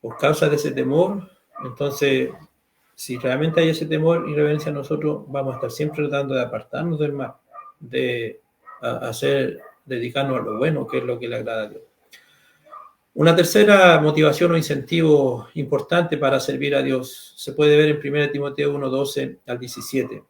A: Por causa de ese temor, entonces, si realmente hay ese temor y reverencia, nosotros vamos a estar siempre tratando de apartarnos del mal, de dedicarnos a lo bueno, que es lo que le agrada a Dios. Una tercera motivación o incentivo importante para servir a Dios se puede ver en 1 Timoteo 1, 12 al 17.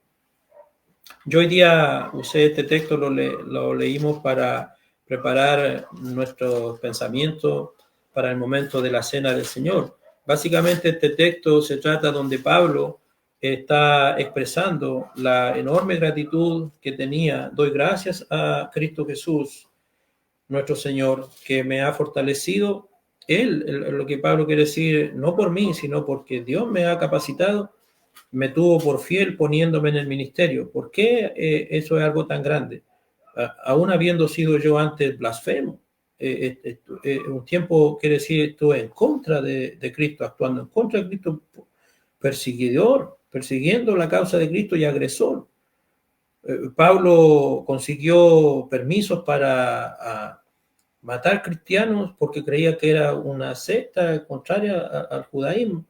A: Yo hoy día usé este texto, lo leímos para preparar nuestros pensamientos para el momento de la cena del Señor. Básicamente este texto se trata donde Pablo está expresando la enorme gratitud que tenía. Doy gracias a Cristo Jesús, nuestro Señor, que me ha fortalecido. Lo que Pablo quiere decir, no por mí, sino porque Dios me ha capacitado, me tuvo por fiel poniéndome en el ministerio. ¿Por qué eso es algo tan grande? Aún habiendo sido yo antes blasfemo, un tiempo, quiere decir, estuve en contra de Cristo, actuando en contra de Cristo, perseguidor persiguiendo la causa de Cristo y agresor. Pablo consiguió permisos para matar cristianos porque creía que era una secta contraria al judaísmo.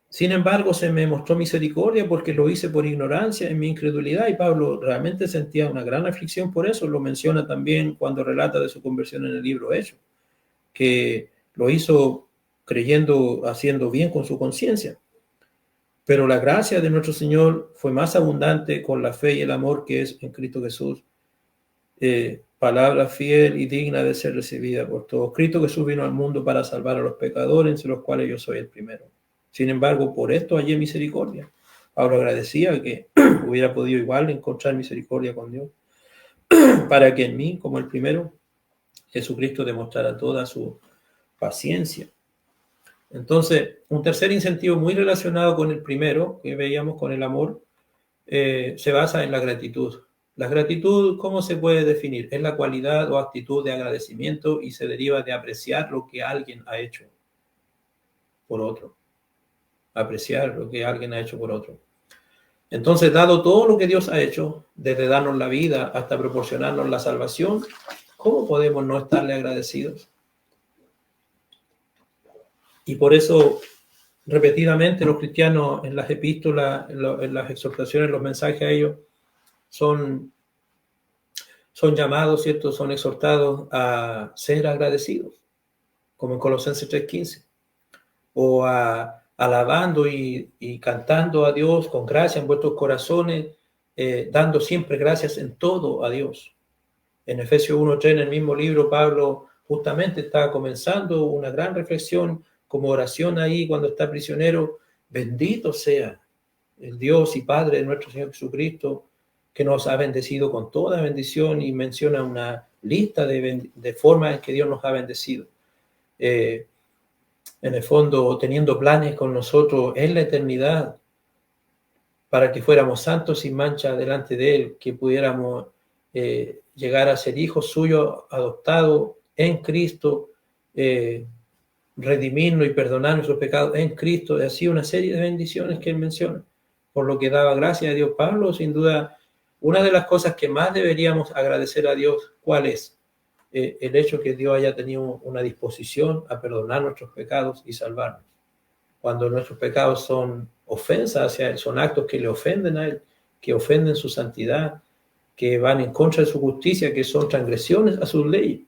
A: Sin embargo, se me mostró misericordia porque lo hice por ignorancia en mi incredulidad, y Pablo realmente sentía una gran aflicción por eso. Lo menciona también cuando relata de su conversión en el libro Hechos, que lo hizo creyendo, haciendo bien con su conciencia. Pero la gracia de nuestro Señor fue más abundante con la fe y el amor que es en Cristo Jesús. Palabra fiel y digna de ser recibida por todos. Cristo Jesús vino al mundo para salvar a los pecadores, entre los cuales yo soy el primero. Sin embargo, por esto hallé misericordia. Pablo agradecía que hubiera podido igual encontrar misericordia con Dios, para que en mí, como el primero, Jesucristo demostrara toda su paciencia. Entonces, un tercer incentivo muy relacionado con el primero, que veíamos con el amor, se basa en la gratitud. La gratitud, ¿cómo se puede definir? Es la cualidad o actitud de agradecimiento y se deriva de apreciar lo que alguien ha hecho por otro. Apreciar lo que alguien ha hecho por otro. Entonces, dado todo lo que Dios ha hecho, desde darnos la vida hasta proporcionarnos la salvación, ¿cómo podemos no estarle agradecidos? Y por eso, repetidamente, los cristianos en las epístolas, en las exhortaciones, los mensajes a ellos, son llamados, ¿cierto? Son exhortados a ser agradecidos, como en Colosenses 3:15, o a alabando y cantando a Dios con gracia en vuestros corazones, dando siempre gracias en todo a Dios. En Efesios 1:3, en el mismo libro, Pablo justamente está comenzando una gran reflexión como oración ahí cuando está prisionero. Bendito sea el Dios y Padre de nuestro Señor Jesucristo, que nos ha bendecido con toda bendición, y menciona una lista de formas en que Dios nos ha bendecido. En el fondo, teniendo planes con nosotros en la eternidad, para que fuéramos santos sin mancha delante de Él, que pudiéramos llegar a ser hijos suyos, adoptados en Cristo, redimirnos y perdonar nuestros pecados en Cristo, y así una serie de bendiciones que Él menciona, por lo que daba gracias a Dios. Pablo, sin duda, una de las cosas que más deberíamos agradecer a Dios, ¿cuál es? El hecho que Dios haya tenido una disposición a perdonar nuestros pecados y salvarnos. Cuando nuestros pecados son ofensas hacia Él, son actos que le ofenden a Él, que ofenden su santidad, que van en contra de su justicia, que son transgresiones a sus leyes,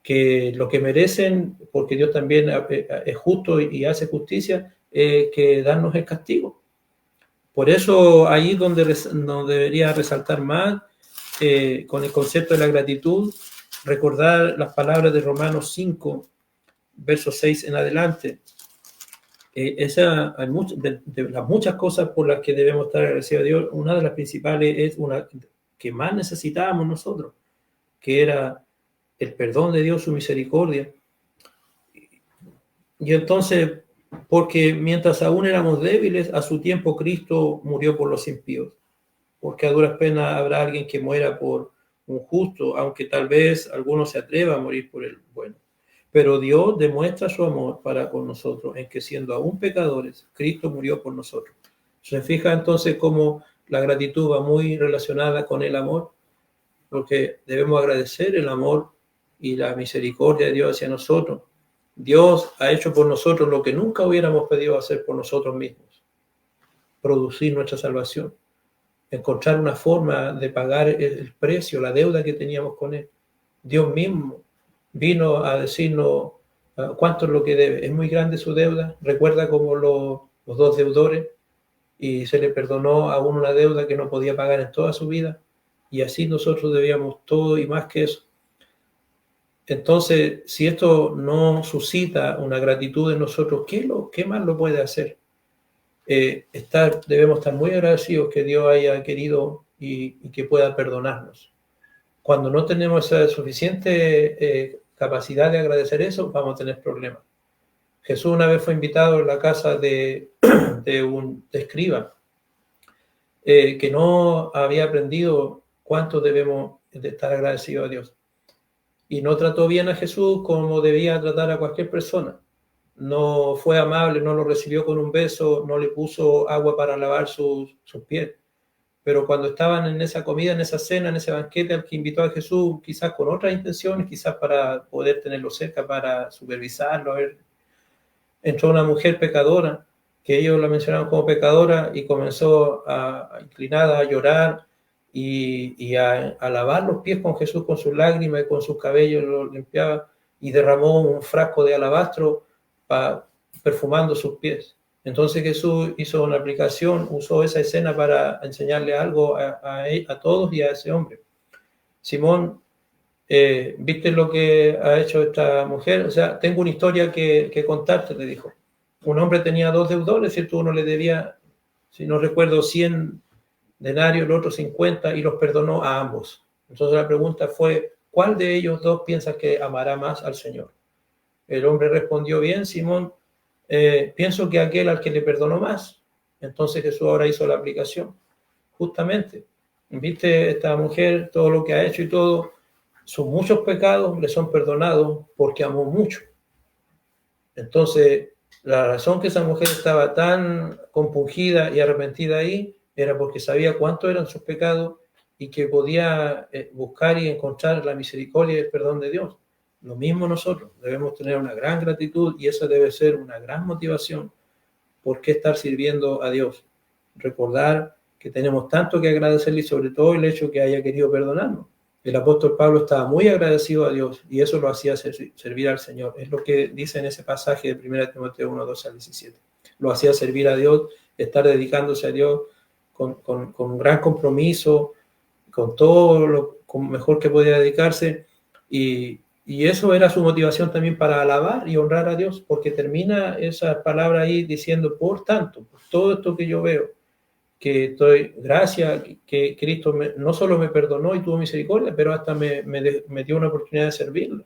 A: que lo que merecen, porque Dios también es justo y hace justicia, que darnos el castigo. Por eso ahí donde nos debería resaltar más, con el concepto de la gratitud, recordar las palabras de Romanos 5, verso 6 en adelante. Hay de las muchas cosas por las que debemos estar agradecidos a Dios, una de las principales es una que más necesitábamos nosotros, que era el perdón de Dios, su misericordia. Y entonces, porque mientras aún éramos débiles, a su tiempo Cristo murió por los impíos, porque a duras penas habrá alguien que muera por un justo, aunque tal vez alguno se atreva a morir por el bueno. Pero Dios demuestra su amor para con nosotros en que, siendo aún pecadores, Cristo murió por nosotros. ¿Se fija entonces cómo la gratitud va muy relacionada con el amor? Porque debemos agradecer el amor y la misericordia de Dios hacia nosotros. Dios ha hecho por nosotros lo que nunca hubiéramos podido hacer por nosotros mismos: producir nuestra salvación, encontrar una forma de pagar el precio, la deuda que teníamos con Él. Dios mismo vino a decirnos cuánto es lo que debe. Es muy grande su deuda. Recuerda como los dos deudores, y se le perdonó a uno una deuda que no podía pagar en toda su vida, y así nosotros debíamos todo y más que eso. Entonces, si esto no suscita una gratitud en nosotros, ¿qué más lo puede hacer? Debemos estar muy agradecidos que Dios haya querido y que pueda perdonarnos. Cuando no tenemos esa suficiente capacidad de agradecer eso, vamos a tener problemas. Jesús una vez fue invitado a la casa de un escriba que no había aprendido cuánto debemos de estar agradecidos a Dios. Y no trató bien a Jesús como debía tratar a cualquier persona. no fue amable, no lo recibió con un beso, no le puso agua para lavar sus pies. Pero cuando estaban en esa comida, en esa cena, en ese banquete al que invitó a Jesús, quizás con otras intenciones, quizás para poder tenerlo cerca, para supervisarlo, entró una mujer pecadora, que ellos la mencionaron como pecadora, y comenzó inclinada a llorar y a lavar los pies con Jesús con sus lágrimas y con sus cabellos, lo limpiaba y derramó un frasco de alabastro perfumando sus pies. Entonces Jesús hizo una aplicación, usó esa escena para enseñarle algo a todos y a ese hombre. Simón, ¿viste lo que ha hecho esta mujer? O sea, tengo una historia que contarte, le dijo. Un hombre tenía 2 deudores, ¿cierto? Uno le debía, si no recuerdo, 100 denarios, el otro 50, y los perdonó a ambos. Entonces la pregunta fue, ¿cuál de ellos dos piensas que amará más al Señor? El hombre respondió, bien, Simón, pienso que aquel al que le perdonó más. Entonces Jesús ahora hizo la aplicación. Justamente, ¿viste esta mujer, todo lo que ha hecho y todo? Sus muchos pecados le son perdonados porque amó mucho. Entonces, la razón que esa mujer estaba tan compungida y arrepentida ahí era porque sabía cuánto eran sus pecados y que podía buscar y encontrar la misericordia y el perdón de Dios. Lo mismo nosotros, debemos tener una gran gratitud y esa debe ser una gran motivación por qué estar sirviendo a Dios. Recordar que tenemos tanto que agradecerle y sobre todo el hecho que haya querido perdonarnos. El apóstol Pablo estaba muy agradecido a Dios y eso lo hacía servir al Señor. Es lo que dice en ese pasaje de 1 Timoteo 1, 12 al 17. Lo hacía servir a Dios, estar dedicándose a Dios con gran compromiso, con todo lo mejor que podía dedicarse y eso era su motivación también para alabar y honrar a Dios, porque termina esa palabra ahí diciendo, por tanto, por todo esto que yo veo, que estoy, gracias, que Cristo no solo me perdonó y tuvo misericordia, pero hasta me dio una oportunidad de servirle.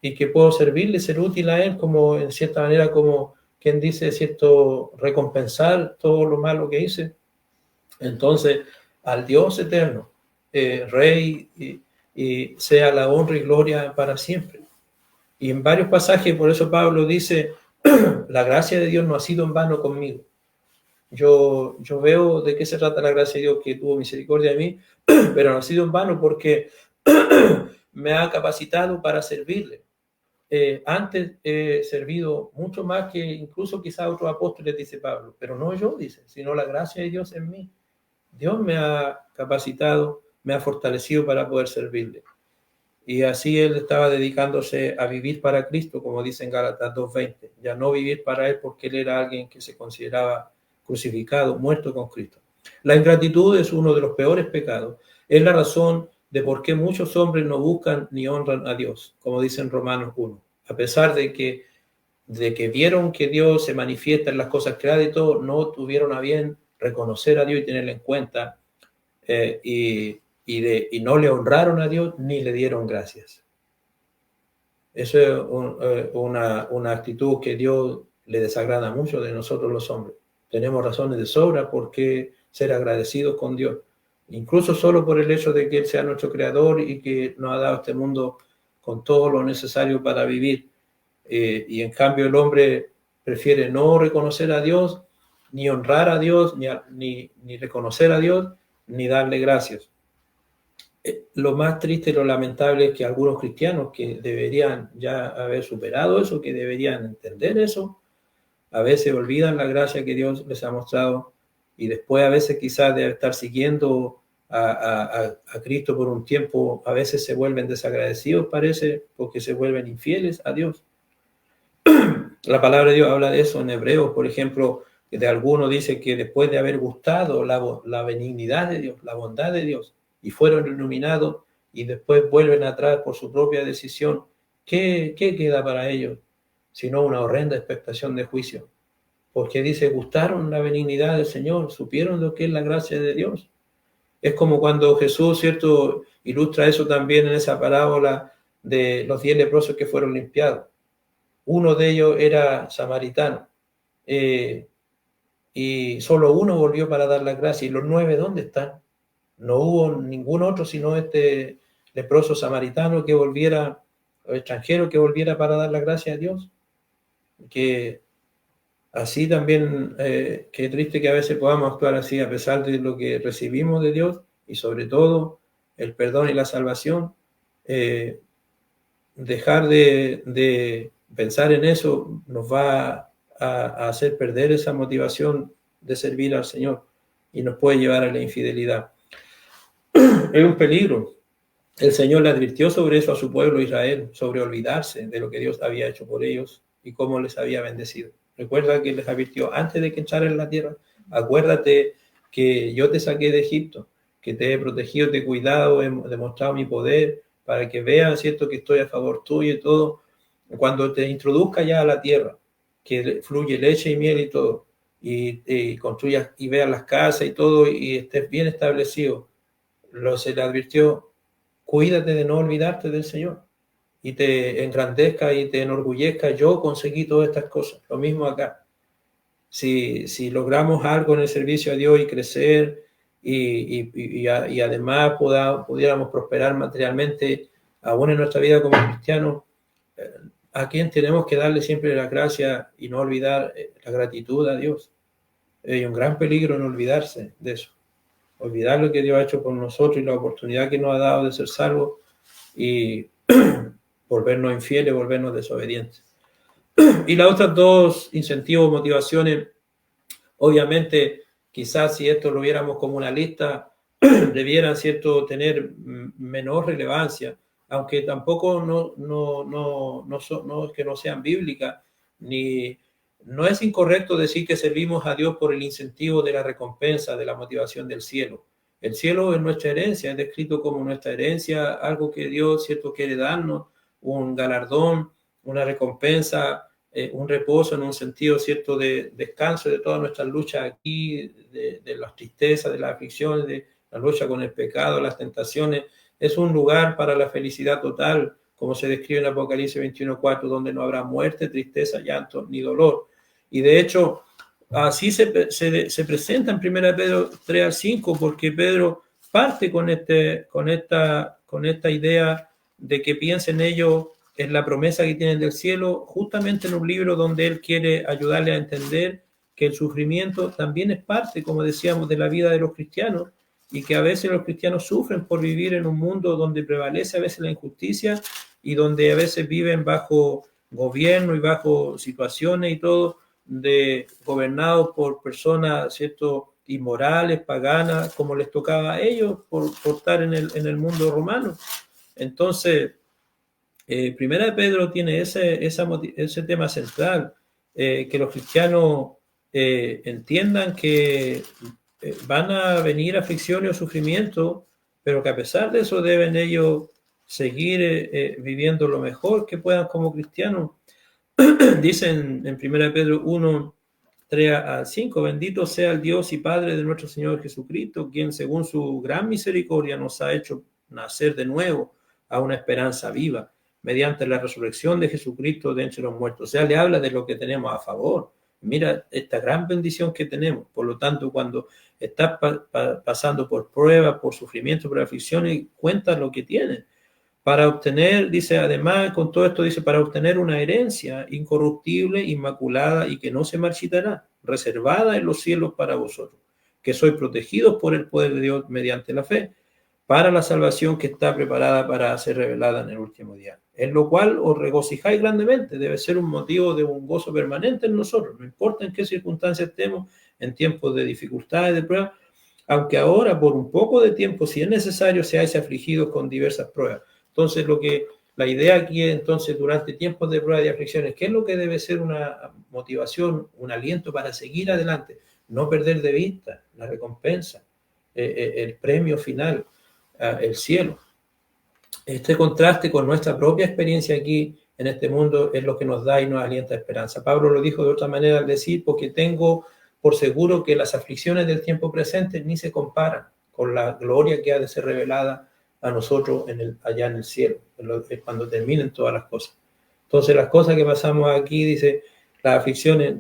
A: Y que puedo servirle, ser útil a Él, como en cierta manera, como quien dice, cierto, recompensar todo lo malo que hice. Entonces, al Dios eterno, Rey, y sea la honra y gloria para siempre. Y en varios pasajes, por eso Pablo dice, la gracia de Dios no ha sido en vano conmigo. Yo veo de qué se trata la gracia de Dios, que tuvo misericordia de mí, pero no ha sido en vano porque me ha capacitado para servirle. Antes he servido mucho más que incluso quizás otros apóstoles, dice Pablo, pero no yo, dice, sino la gracia de Dios en mí. Dios me ha capacitado, me ha fortalecido para poder servirle. Y así él estaba dedicándose a vivir para Cristo, como dice en Gálatas 2:20, ya no vivir para él porque él era alguien que se consideraba crucificado, muerto con Cristo. La ingratitud es uno de los peores pecados. Es la razón de por qué muchos hombres no buscan ni honran a Dios, como dice en Romanos 1. A pesar de que vieron que Dios se manifiesta en las cosas creadas y todo, no tuvieron a bien reconocer a Dios y tenerlo en cuenta, y no le honraron a Dios ni le dieron gracias. Eso es una actitud que Dios le desagrada mucho de nosotros los hombres. Tenemos razones de sobra por qué ser agradecidos con Dios, incluso solo por el hecho de que Él sea nuestro creador y que nos ha dado este mundo con todo lo necesario para vivir. Y en cambio el hombre prefiere no reconocer a Dios, ni honrar a Dios, ni reconocer a Dios, ni darle gracias. Lo más triste y lo lamentable es que algunos cristianos que deberían ya haber superado eso, que deberían entender eso, a veces olvidan la gracia que Dios les ha mostrado y después a veces quizás de estar siguiendo a Cristo por un tiempo, a veces se vuelven desagradecidos, parece, porque se vuelven infieles a Dios. La palabra de Dios habla de eso en Hebreos, por ejemplo, que de algunos dice que después de haber gustado la benignidad de Dios, la bondad de Dios, y fueron iluminados y después vuelven atrás por su propia decisión, ¿qué queda para ellos? Sino una horrenda expectación de juicio. Porque dice, gustaron la benignidad del Señor, supieron lo que es la gracia de Dios. Es como cuando Jesús, ¿cierto?, ilustra eso también en esa parábola de los 10 leprosos que fueron limpiados. Uno de ellos era samaritano, y solo uno volvió para dar las gracias. ¿Y los 9 dónde están? No hubo ningún otro sino este leproso samaritano que volviera, o extranjero que volviera para dar la gracia a Dios. que así también, qué triste que a veces podamos actuar así a pesar de lo que recibimos de Dios y sobre todo el perdón y la salvación. Dejar de pensar en eso nos va a hacer perder esa motivación de servir al Señor y nos puede llevar a la infidelidad. Es un peligro. El Señor le advirtió sobre eso a su pueblo Israel, sobre olvidarse de lo que Dios había hecho por ellos y cómo les había bendecido. Recuerda que les advirtió antes de que entraran en la tierra, acuérdate que yo te saqué de Egipto, que te he protegido, te he cuidado, he demostrado mi poder, para que vean, ¿cierto?, que estoy a favor tuyo y todo. Cuando te introduzca ya a la tierra, que fluye leche y miel y todo, y construyas y veas las casas y todo, y estés bien establecido, se le advirtió, cuídate de no olvidarte del Señor y te engrandezca y te enorgullezca. Yo conseguí todas estas cosas. Lo mismo acá. Si logramos algo en el servicio a Dios y crecer y además pudiéramos prosperar materialmente, aún en nuestra vida como cristianos, a quien tenemos que darle siempre la gracia y no olvidar la gratitud a Dios. Hay un gran peligro en olvidarse de eso. Olvidar lo que Dios ha hecho por nosotros y la oportunidad que nos ha dado de ser salvos y volvernos infieles, volvernos desobedientes. Y las otras dos incentivos, motivaciones, obviamente, quizás si esto lo viéramos como una lista, debieran, ¿cierto?, tener menor relevancia, aunque tampoco no es que no sean bíblicas, ni no es incorrecto decir que servimos a Dios por el incentivo de la recompensa, de la motivación del cielo. El cielo es nuestra herencia, es descrito como nuestra herencia, algo que Dios, ¿cierto?, quiere darnos, un galardón, una recompensa, un reposo en un sentido, ¿cierto?, de descanso de todas nuestras luchas aquí, de las tristezas, de las aflicciones, de la lucha con el pecado, las tentaciones. Es un lugar para la felicidad total, como se describe en Apocalipsis 21:4, donde no habrá muerte, tristeza, llanto ni dolor. Y de hecho, así se presenta en 1 Pedro 3:5, porque Pedro parte con esta idea de que piensen ellos en la promesa que tienen del cielo, justamente en un libro donde él quiere ayudarle a entender que el sufrimiento también es parte, como decíamos, de la vida de los cristianos, y que a veces los cristianos sufren por vivir en un mundo donde prevalece a veces la injusticia y donde a veces viven bajo gobierno y bajo situaciones y todo, gobernados por personas, ¿cierto?, inmorales, paganas, como les tocaba a ellos por estar en el mundo romano. Entonces, Primera de Pedro tiene ese tema central, que los cristianos entiendan que van a venir aflicciones o sufrimientos, pero que a pesar de eso deben ellos seguir viviendo lo mejor que puedan como cristianos. Dicen en 1 Pedro 1, 3-5, bendito sea el Dios y Padre de nuestro Señor Jesucristo, quien según su gran misericordia nos ha hecho nacer de nuevo a una esperanza viva, mediante la resurrección de Jesucristo de entre los muertos. O sea, le habla de lo que tenemos a favor. Mira esta gran bendición que tenemos. Por lo tanto, cuando estás pasando por pruebas, por sufrimiento, por aflicciones, cuenta lo que tienes. Para obtener, dice, además, con todo esto, dice, para obtener una herencia incorruptible, inmaculada y que no se marchitará, reservada en los cielos para vosotros, que sois protegidos por el poder de Dios mediante la fe, para la salvación que está preparada para ser revelada en el último día. En lo cual os regocijáis grandemente, debe ser un motivo de un gozo permanente en nosotros, no importa en qué circunstancias estemos, en tiempos de dificultades, de pruebas, aunque ahora por un poco de tiempo, si es necesario, seáis afligidos con diversas pruebas. Entonces, la idea aquí es, entonces, durante tiempos de pruebas y aflicciones, ¿qué es lo que debe ser una motivación, un aliento para seguir adelante? No perder de vista la recompensa, el premio final, el cielo. Este contraste con nuestra propia experiencia aquí en este mundo es lo que nos da y nos alienta esperanza. Pablo lo dijo de otra manera al decir, porque tengo por seguro que las aflicciones del tiempo presente ni se comparan con la gloria que ha de ser revelada a nosotros allá en el cielo, cuando terminen todas las cosas. Entonces, las cosas que pasamos aquí, dice, las aflicciones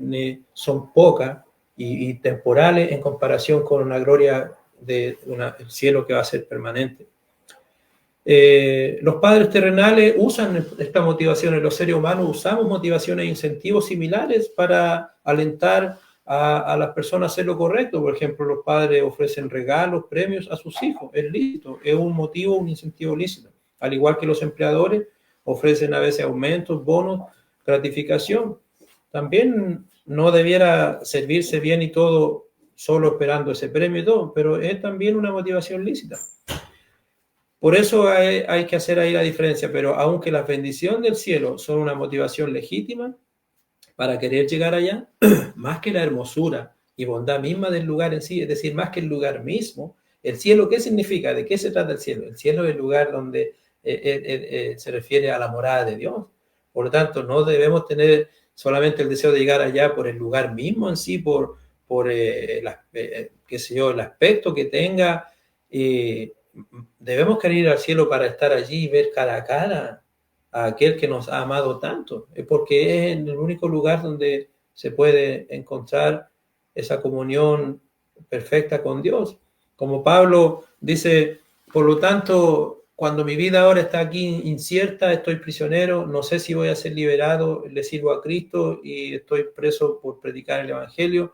A: son pocas y temporales en comparación con una gloria el cielo que va a ser permanente. Los padres terrenales usan estas motivaciones, los seres humanos usamos motivaciones e incentivos similares para alentar a las personas a hacer lo correcto. Por ejemplo, los padres ofrecen regalos, premios a sus hijos, es lícito, es un motivo, un incentivo lícito. Al igual que los empleadores ofrecen a veces aumentos, bonos, gratificación. También no debiera servirse bien y todo solo esperando ese premio y todo, pero es también una motivación lícita. Por eso hay que hacer ahí la diferencia, pero aunque las bendiciones del cielo son una motivación legítima para querer llegar allá, más que la hermosura y bondad misma del lugar en sí, es decir, más que el lugar mismo, el cielo, ¿qué significa? ¿De qué se trata el cielo? El cielo es el lugar donde se refiere a la morada de Dios. Por lo tanto, no debemos tener solamente el deseo de llegar allá por el lugar mismo en sí, qué sé yo, el aspecto que tenga. Debemos querer ir al cielo para estar allí y ver cara a cara a aquel que nos ha amado tanto, porque es el único lugar donde se puede encontrar esa comunión perfecta con Dios. Como Pablo dice, por lo tanto, cuando mi vida ahora está aquí incierta, estoy prisionero, no sé si voy a ser liberado, le sirvo a Cristo y estoy preso por predicar el Evangelio,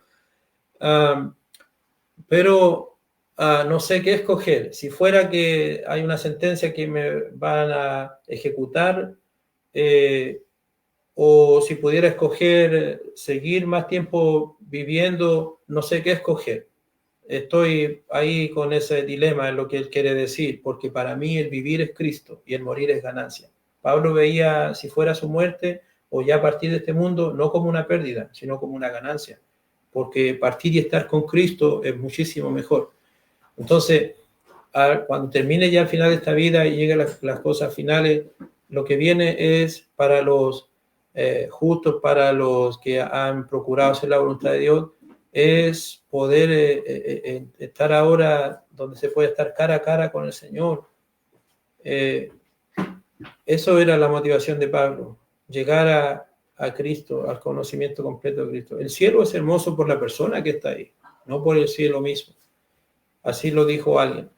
A: pero no sé qué escoger. Si fuera que hay una sentencia que me van a ejecutar, o si pudiera escoger seguir más tiempo viviendo, no sé qué escoger. Estoy ahí con ese dilema en lo que él quiere decir, porque para mí el vivir es Cristo y el morir es ganancia. Pablo veía si fuera su muerte o ya partir de este mundo no como una pérdida, sino como una ganancia, porque partir y estar con Cristo es muchísimo mejor. Entonces, cuando termine ya el final de esta vida y lleguen las cosas finales, lo que viene es para los justos, para los que han procurado hacer la voluntad de Dios, es poder estar ahora donde se puede estar cara a cara con el Señor. Eso era la motivación de Pablo, llegar a Cristo, al conocimiento completo de Cristo. El cielo es hermoso por la persona que está ahí, no por el cielo mismo. Así lo dijo alguien.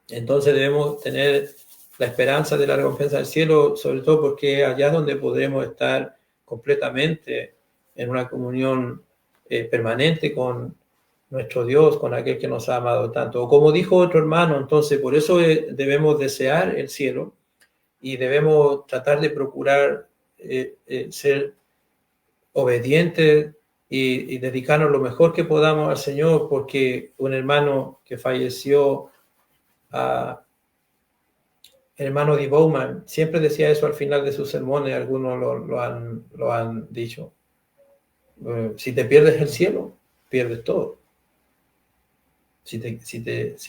A: Entonces debemos tener la esperanza de la recompensa del cielo, sobre todo porque allá es donde podremos estar completamente en una comunión permanente con nuestro Dios, con aquel que nos ha amado tanto. O como dijo otro hermano, entonces por eso debemos desear el cielo y debemos tratar de procurar ser obedientes y dedicarnos lo mejor que podamos al Señor, porque un hermano que falleció, el hermano D. Bowman, siempre decía eso al final de sus sermones, algunos lo han dicho. Si te pierdes el cielo, pierdes todo. Si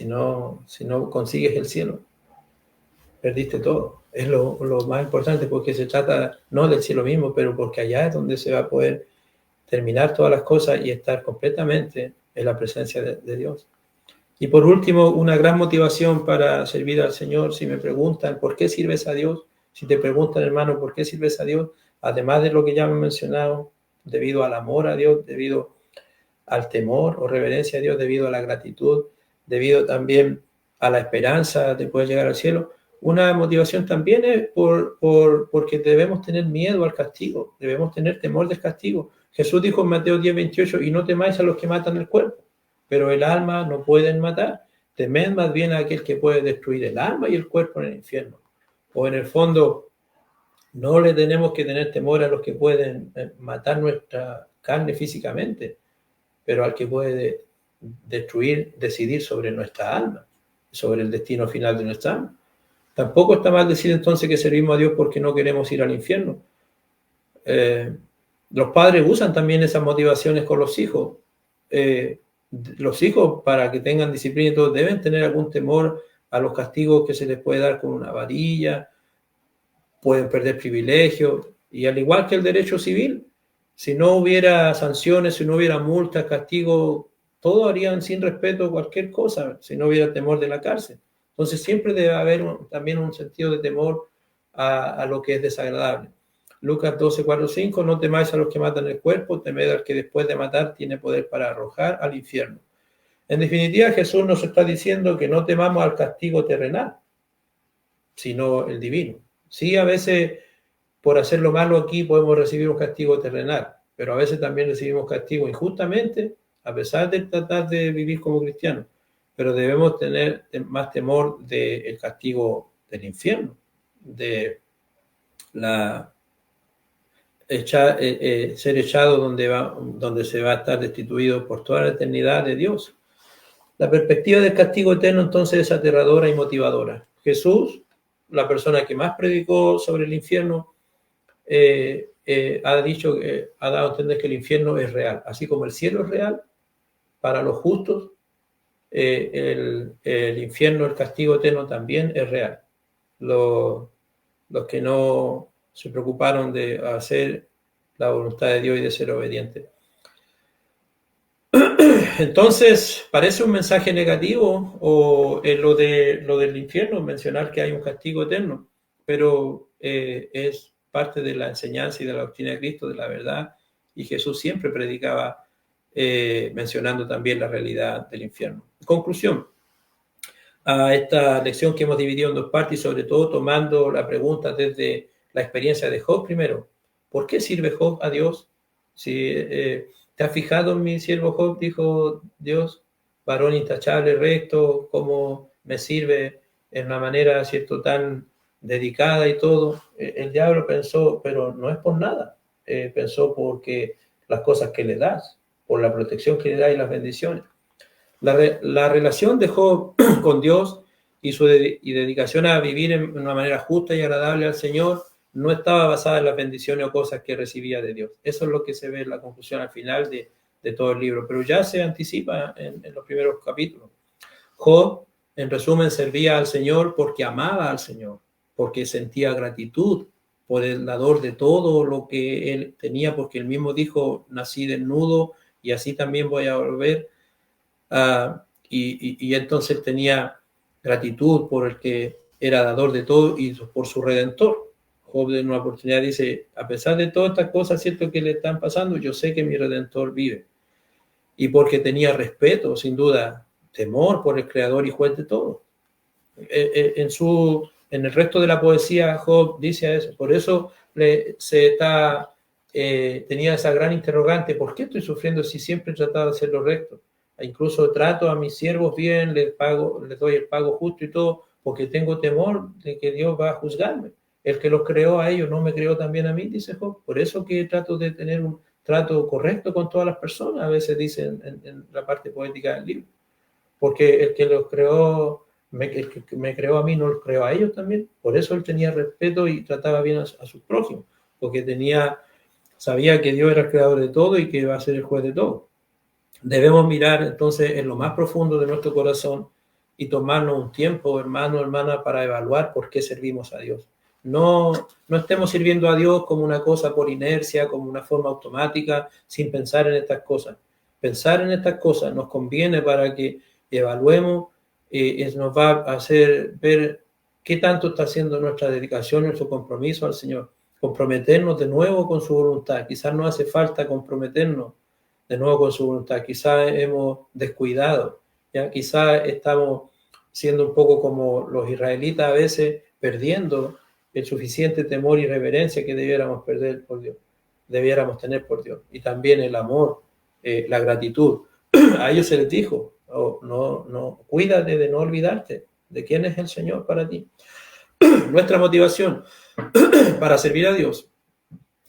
A: no consigues el cielo, perdiste todo. Es lo más importante, porque se trata no del cielo mismo, pero porque allá es donde se va a poder terminar todas las cosas y estar completamente en la presencia de Dios. Y por último, una gran motivación para servir al Señor, si me preguntan, ¿por qué sirves a Dios? Si te preguntan, hermano, ¿por qué sirves a Dios? Además de lo que ya me he mencionado, debido al amor a Dios, debido al temor o reverencia a Dios, debido a la gratitud, debido también a la esperanza de poder llegar al cielo. Una motivación también es porque debemos tener miedo al castigo, debemos tener temor del castigo. Jesús dijo en Mateo 10:28, y no temáis a los que matan el cuerpo, pero el alma no pueden matar. Temed más bien a aquel que puede destruir el alma y el cuerpo en el infierno. O en el fondo, no le tenemos que tener temor a los que pueden matar nuestra carne físicamente, pero al que puede decidir sobre nuestra alma, sobre el destino final de nuestra alma. Tampoco está mal decir entonces que servimos a Dios porque no queremos ir al infierno. Los padres usan también esas motivaciones con los hijos. Los hijos, para que tengan disciplina y todo, deben tener algún temor a los castigos que se les puede dar con una varilla, pueden perder privilegios, y al igual que el derecho civil, si no hubiera sanciones, si no hubiera multas, castigos, todos harían sin respeto cualquier cosa, si no hubiera temor de la cárcel. Entonces siempre debe haber también un sentido de temor a lo que es desagradable. Lucas 12:4-5, no temáis a los que matan el cuerpo, temed al que después de matar tiene poder para arrojar al infierno. En definitiva, Jesús nos está diciendo que no temamos al castigo terrenal, sino el divino. Sí, a veces por hacer lo malo aquí podemos recibir un castigo terrenal, pero a veces también recibimos castigo injustamente, a pesar de tratar de vivir como cristianos. Pero debemos tener más temor del castigo del infierno, de la ser echado donde se va a estar destituido por toda la eternidad de Dios. La perspectiva del castigo eterno entonces es aterradora y motivadora. Jesús, la persona que más predicó sobre el infierno, ha dicho, ha dado a entender que el infierno es real, así como el cielo es real para los justos, el infierno, el castigo eterno también es real. Los que no se preocuparon de hacer la voluntad de Dios y de ser obedientes. Entonces, parece un mensaje negativo o lo del infierno, mencionar que hay un castigo eterno, pero es parte de la enseñanza y de la doctrina de Cristo, de la verdad, y Jesús siempre predicaba mencionando también la realidad del infierno. Conclusión a esta lección que hemos dividido en dos partes y sobre todo tomando la pregunta desde la experiencia de Job primero. ¿Por qué sirve Job a Dios? Si ¿te has fijado en mi siervo Job? Dijo Dios, varón intachable, recto, cómo me sirve en una manera, ¿cierto?, tan dedicada y todo. El diablo pensó, pero no es por nada. Pensó porque las cosas que le das, por la protección que le da y las bendiciones. La relación de Job con Dios y su dedicación a vivir en una manera justa y agradable al Señor no estaba basada en las bendiciones o cosas que recibía de Dios. Eso es lo que se ve en la conclusión al final de todo el libro, pero ya se anticipa en los primeros capítulos. Job, en resumen, servía al Señor porque amaba al Señor, porque sentía gratitud por el dador de todo lo que él tenía, porque él mismo dijo, nací desnudo y así también voy a volver. Y entonces tenía gratitud por el que era dador de todo y por su Redentor. Job en una oportunidad dice, a pesar de todas estas cosas, cierto que le están pasando, yo sé que mi Redentor vive. Y porque tenía respeto, sin duda, temor por el Creador y Juez de todo. En el resto de la poesía, Job dice eso. Por eso tenía esa gran interrogante, ¿por qué estoy sufriendo si siempre he tratado de hacer lo recto? Incluso trato a mis siervos bien, les doy el pago justo y todo, porque tengo temor de que Dios va a juzgarme. El que los creó a ellos no me creó también a mí, dice Job. Por eso que trato de tener un trato correcto con todas las personas, a veces dice en la parte poética del libro. Porque el que los creó, el que me creó a mí, no los creó a ellos también. Por eso él tenía respeto y trataba bien a sus prójimos, porque sabía que Dios era el creador de todo y que iba a ser el juez de todo. Debemos mirar entonces en lo más profundo de nuestro corazón y tomarnos un tiempo, hermano, hermana, para evaluar por qué servimos a Dios. No estemos sirviendo a Dios como una cosa por inercia, como una forma automática, sin pensar en estas cosas. Pensar en estas cosas nos conviene para que evaluemos, nos va a hacer ver qué tanto está haciendo nuestra dedicación, nuestro compromiso al Señor. Comprometernos de nuevo con su voluntad. Quizás no hace falta comprometernos de nuevo con su voluntad. Quizás hemos descuidado, ¿ya? Quizás estamos siendo un poco como los israelitas a veces, perdiendo el suficiente temor y reverencia que debiéramos tener por Dios. Y también el amor, la gratitud. A ellos se les dijo, cuídate de no olvidarte de quién es el Señor para ti. Nuestra motivación para servir a Dios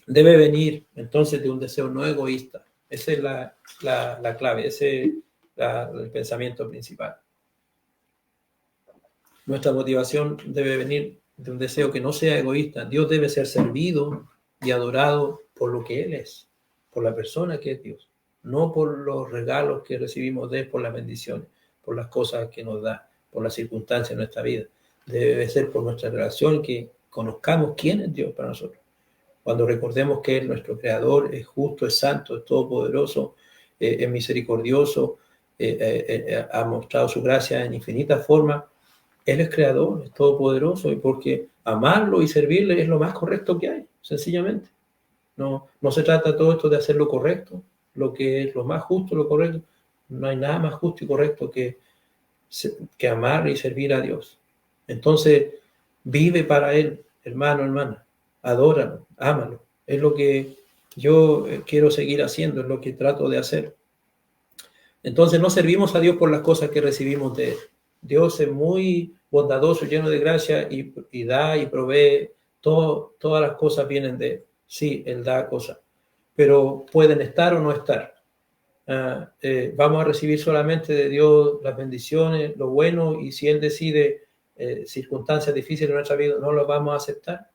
A: debe venir entonces de un deseo no egoísta. Esa es la clave, ese es el pensamiento principal. Nuestra motivación debe venir de un deseo que no sea egoísta. Dios debe ser servido y adorado por lo que Él es, por la persona que es Dios, no por los regalos que recibimos de Él, por las bendiciones, por las cosas que nos da, por las circunstancias de nuestra vida. Debe ser por nuestra relación que conozcamos quién es Dios para nosotros. Cuando recordemos que Él, nuestro Creador, es justo, es santo, es todopoderoso, es misericordioso, ha mostrado su gracia en infinitas formas. Él es Creador, es todopoderoso, y porque amarlo y servirle es lo más correcto que hay, sencillamente. No se trata todo esto de hacer lo correcto, lo que es lo más justo, lo correcto. No hay nada más justo y correcto que amar y servir a Dios. Entonces, Vive para Él, hermano, hermana. Adóralo, ámalo. Es lo que yo quiero seguir haciendo, es lo que trato de hacer. Entonces no servimos a Dios por las cosas que recibimos de Él. Dios es muy bondadoso, lleno de gracia y da y provee. Todas las cosas vienen de Él. Sí, Él da cosas, pero pueden estar o no estar. Vamos a recibir solamente de Dios las bendiciones, lo bueno, y si Él decide circunstancias difíciles en nuestra vida, no lo vamos a aceptar.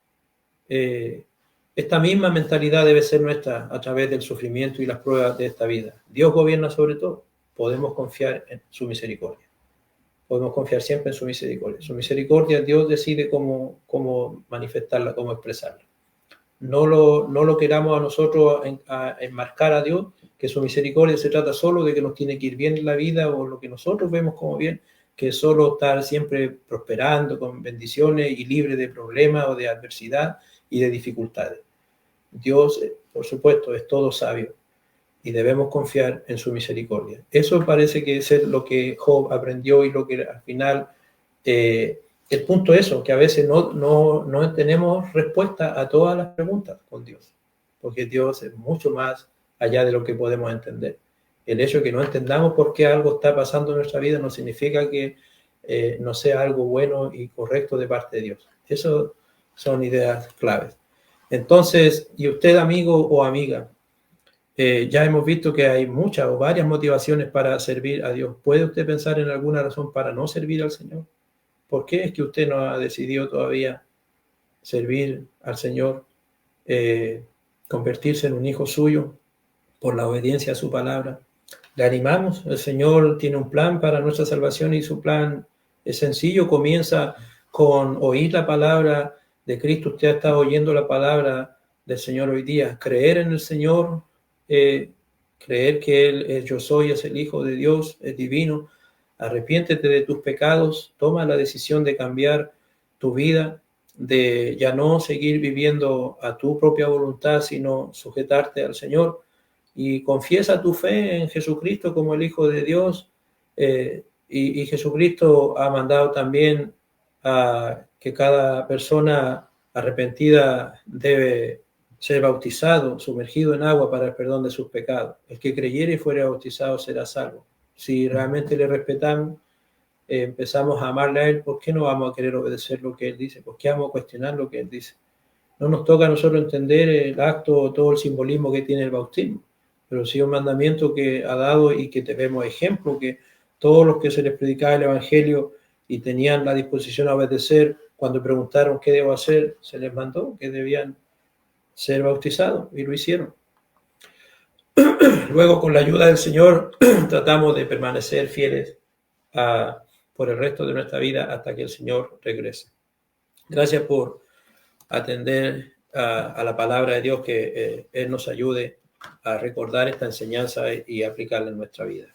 A: Esta misma mentalidad debe ser nuestra a través del sufrimiento y las pruebas de esta vida. Dios gobierna sobre todo. Podemos confiar en su misericordia. Podemos confiar siempre en su misericordia. Su misericordia, Dios decide cómo manifestarla, cómo expresarla. No lo queramos a nosotros a enmarcar a Dios, que su misericordia se trata solo de que nos tiene que ir bien en la vida, o lo que nosotros vemos como bien, que es solo estar siempre prosperando con bendiciones y libre de problemas o de adversidad y de dificultades. Dios, por supuesto, es todo sabio y debemos confiar en su misericordia. Eso parece que es lo que Job aprendió y lo que al final, el punto es eso, que a veces no tenemos respuesta a todas las preguntas con Dios, porque Dios es mucho más allá de lo que podemos entender. El hecho de que no entendamos por qué algo está pasando en nuestra vida no significa que no sea algo bueno y correcto de parte de Dios. Eso son ideas claves. Entonces, y usted, amigo o amiga, ya hemos visto que hay muchas o varias motivaciones para servir a Dios. ¿Puede usted pensar en alguna razón para no servir al Señor? ¿Por qué es que usted no ha decidido todavía servir al Señor, convertirse en un hijo suyo por la obediencia a su palabra? Le animamos. El Señor tiene un plan para nuestra salvación y su plan es sencillo. Comienza con oír la palabra de Cristo. Usted ha estado oyendo la palabra del Señor hoy día. Creer en el Señor, creer que Él es yo soy, es el Hijo de Dios, es divino. Arrepiéntete de tus pecados. Toma la decisión de cambiar tu vida, de ya no seguir viviendo a tu propia voluntad, sino sujetarte al Señor. Y confiesa tu fe en Jesucristo como el Hijo de Dios, y Jesucristo ha mandado también a que cada persona arrepentida debe ser bautizado, sumergido en agua para el perdón de sus pecados. El que creyere y fuere bautizado será salvo. Si realmente le respetamos, empezamos a amarle a Él, ¿por qué no vamos a querer obedecer lo que Él dice? ¿Por qué vamos a cuestionar lo que Él dice? No nos toca a nosotros entender el acto, todo el simbolismo que tiene el bautismo, pero sí un mandamiento que ha dado y que tenemos ejemplo, que todos los que se les predicaba el Evangelio y tenían la disposición a obedecer, cuando preguntaron qué debo hacer, se les mandó que debían ser bautizados y lo hicieron. Luego, con la ayuda del Señor, tratamos de permanecer fieles por el resto de nuestra vida hasta que el Señor regrese. Gracias por atender a la palabra de Dios, que Él nos ayude a recordar esta enseñanza y aplicarla en nuestra vida.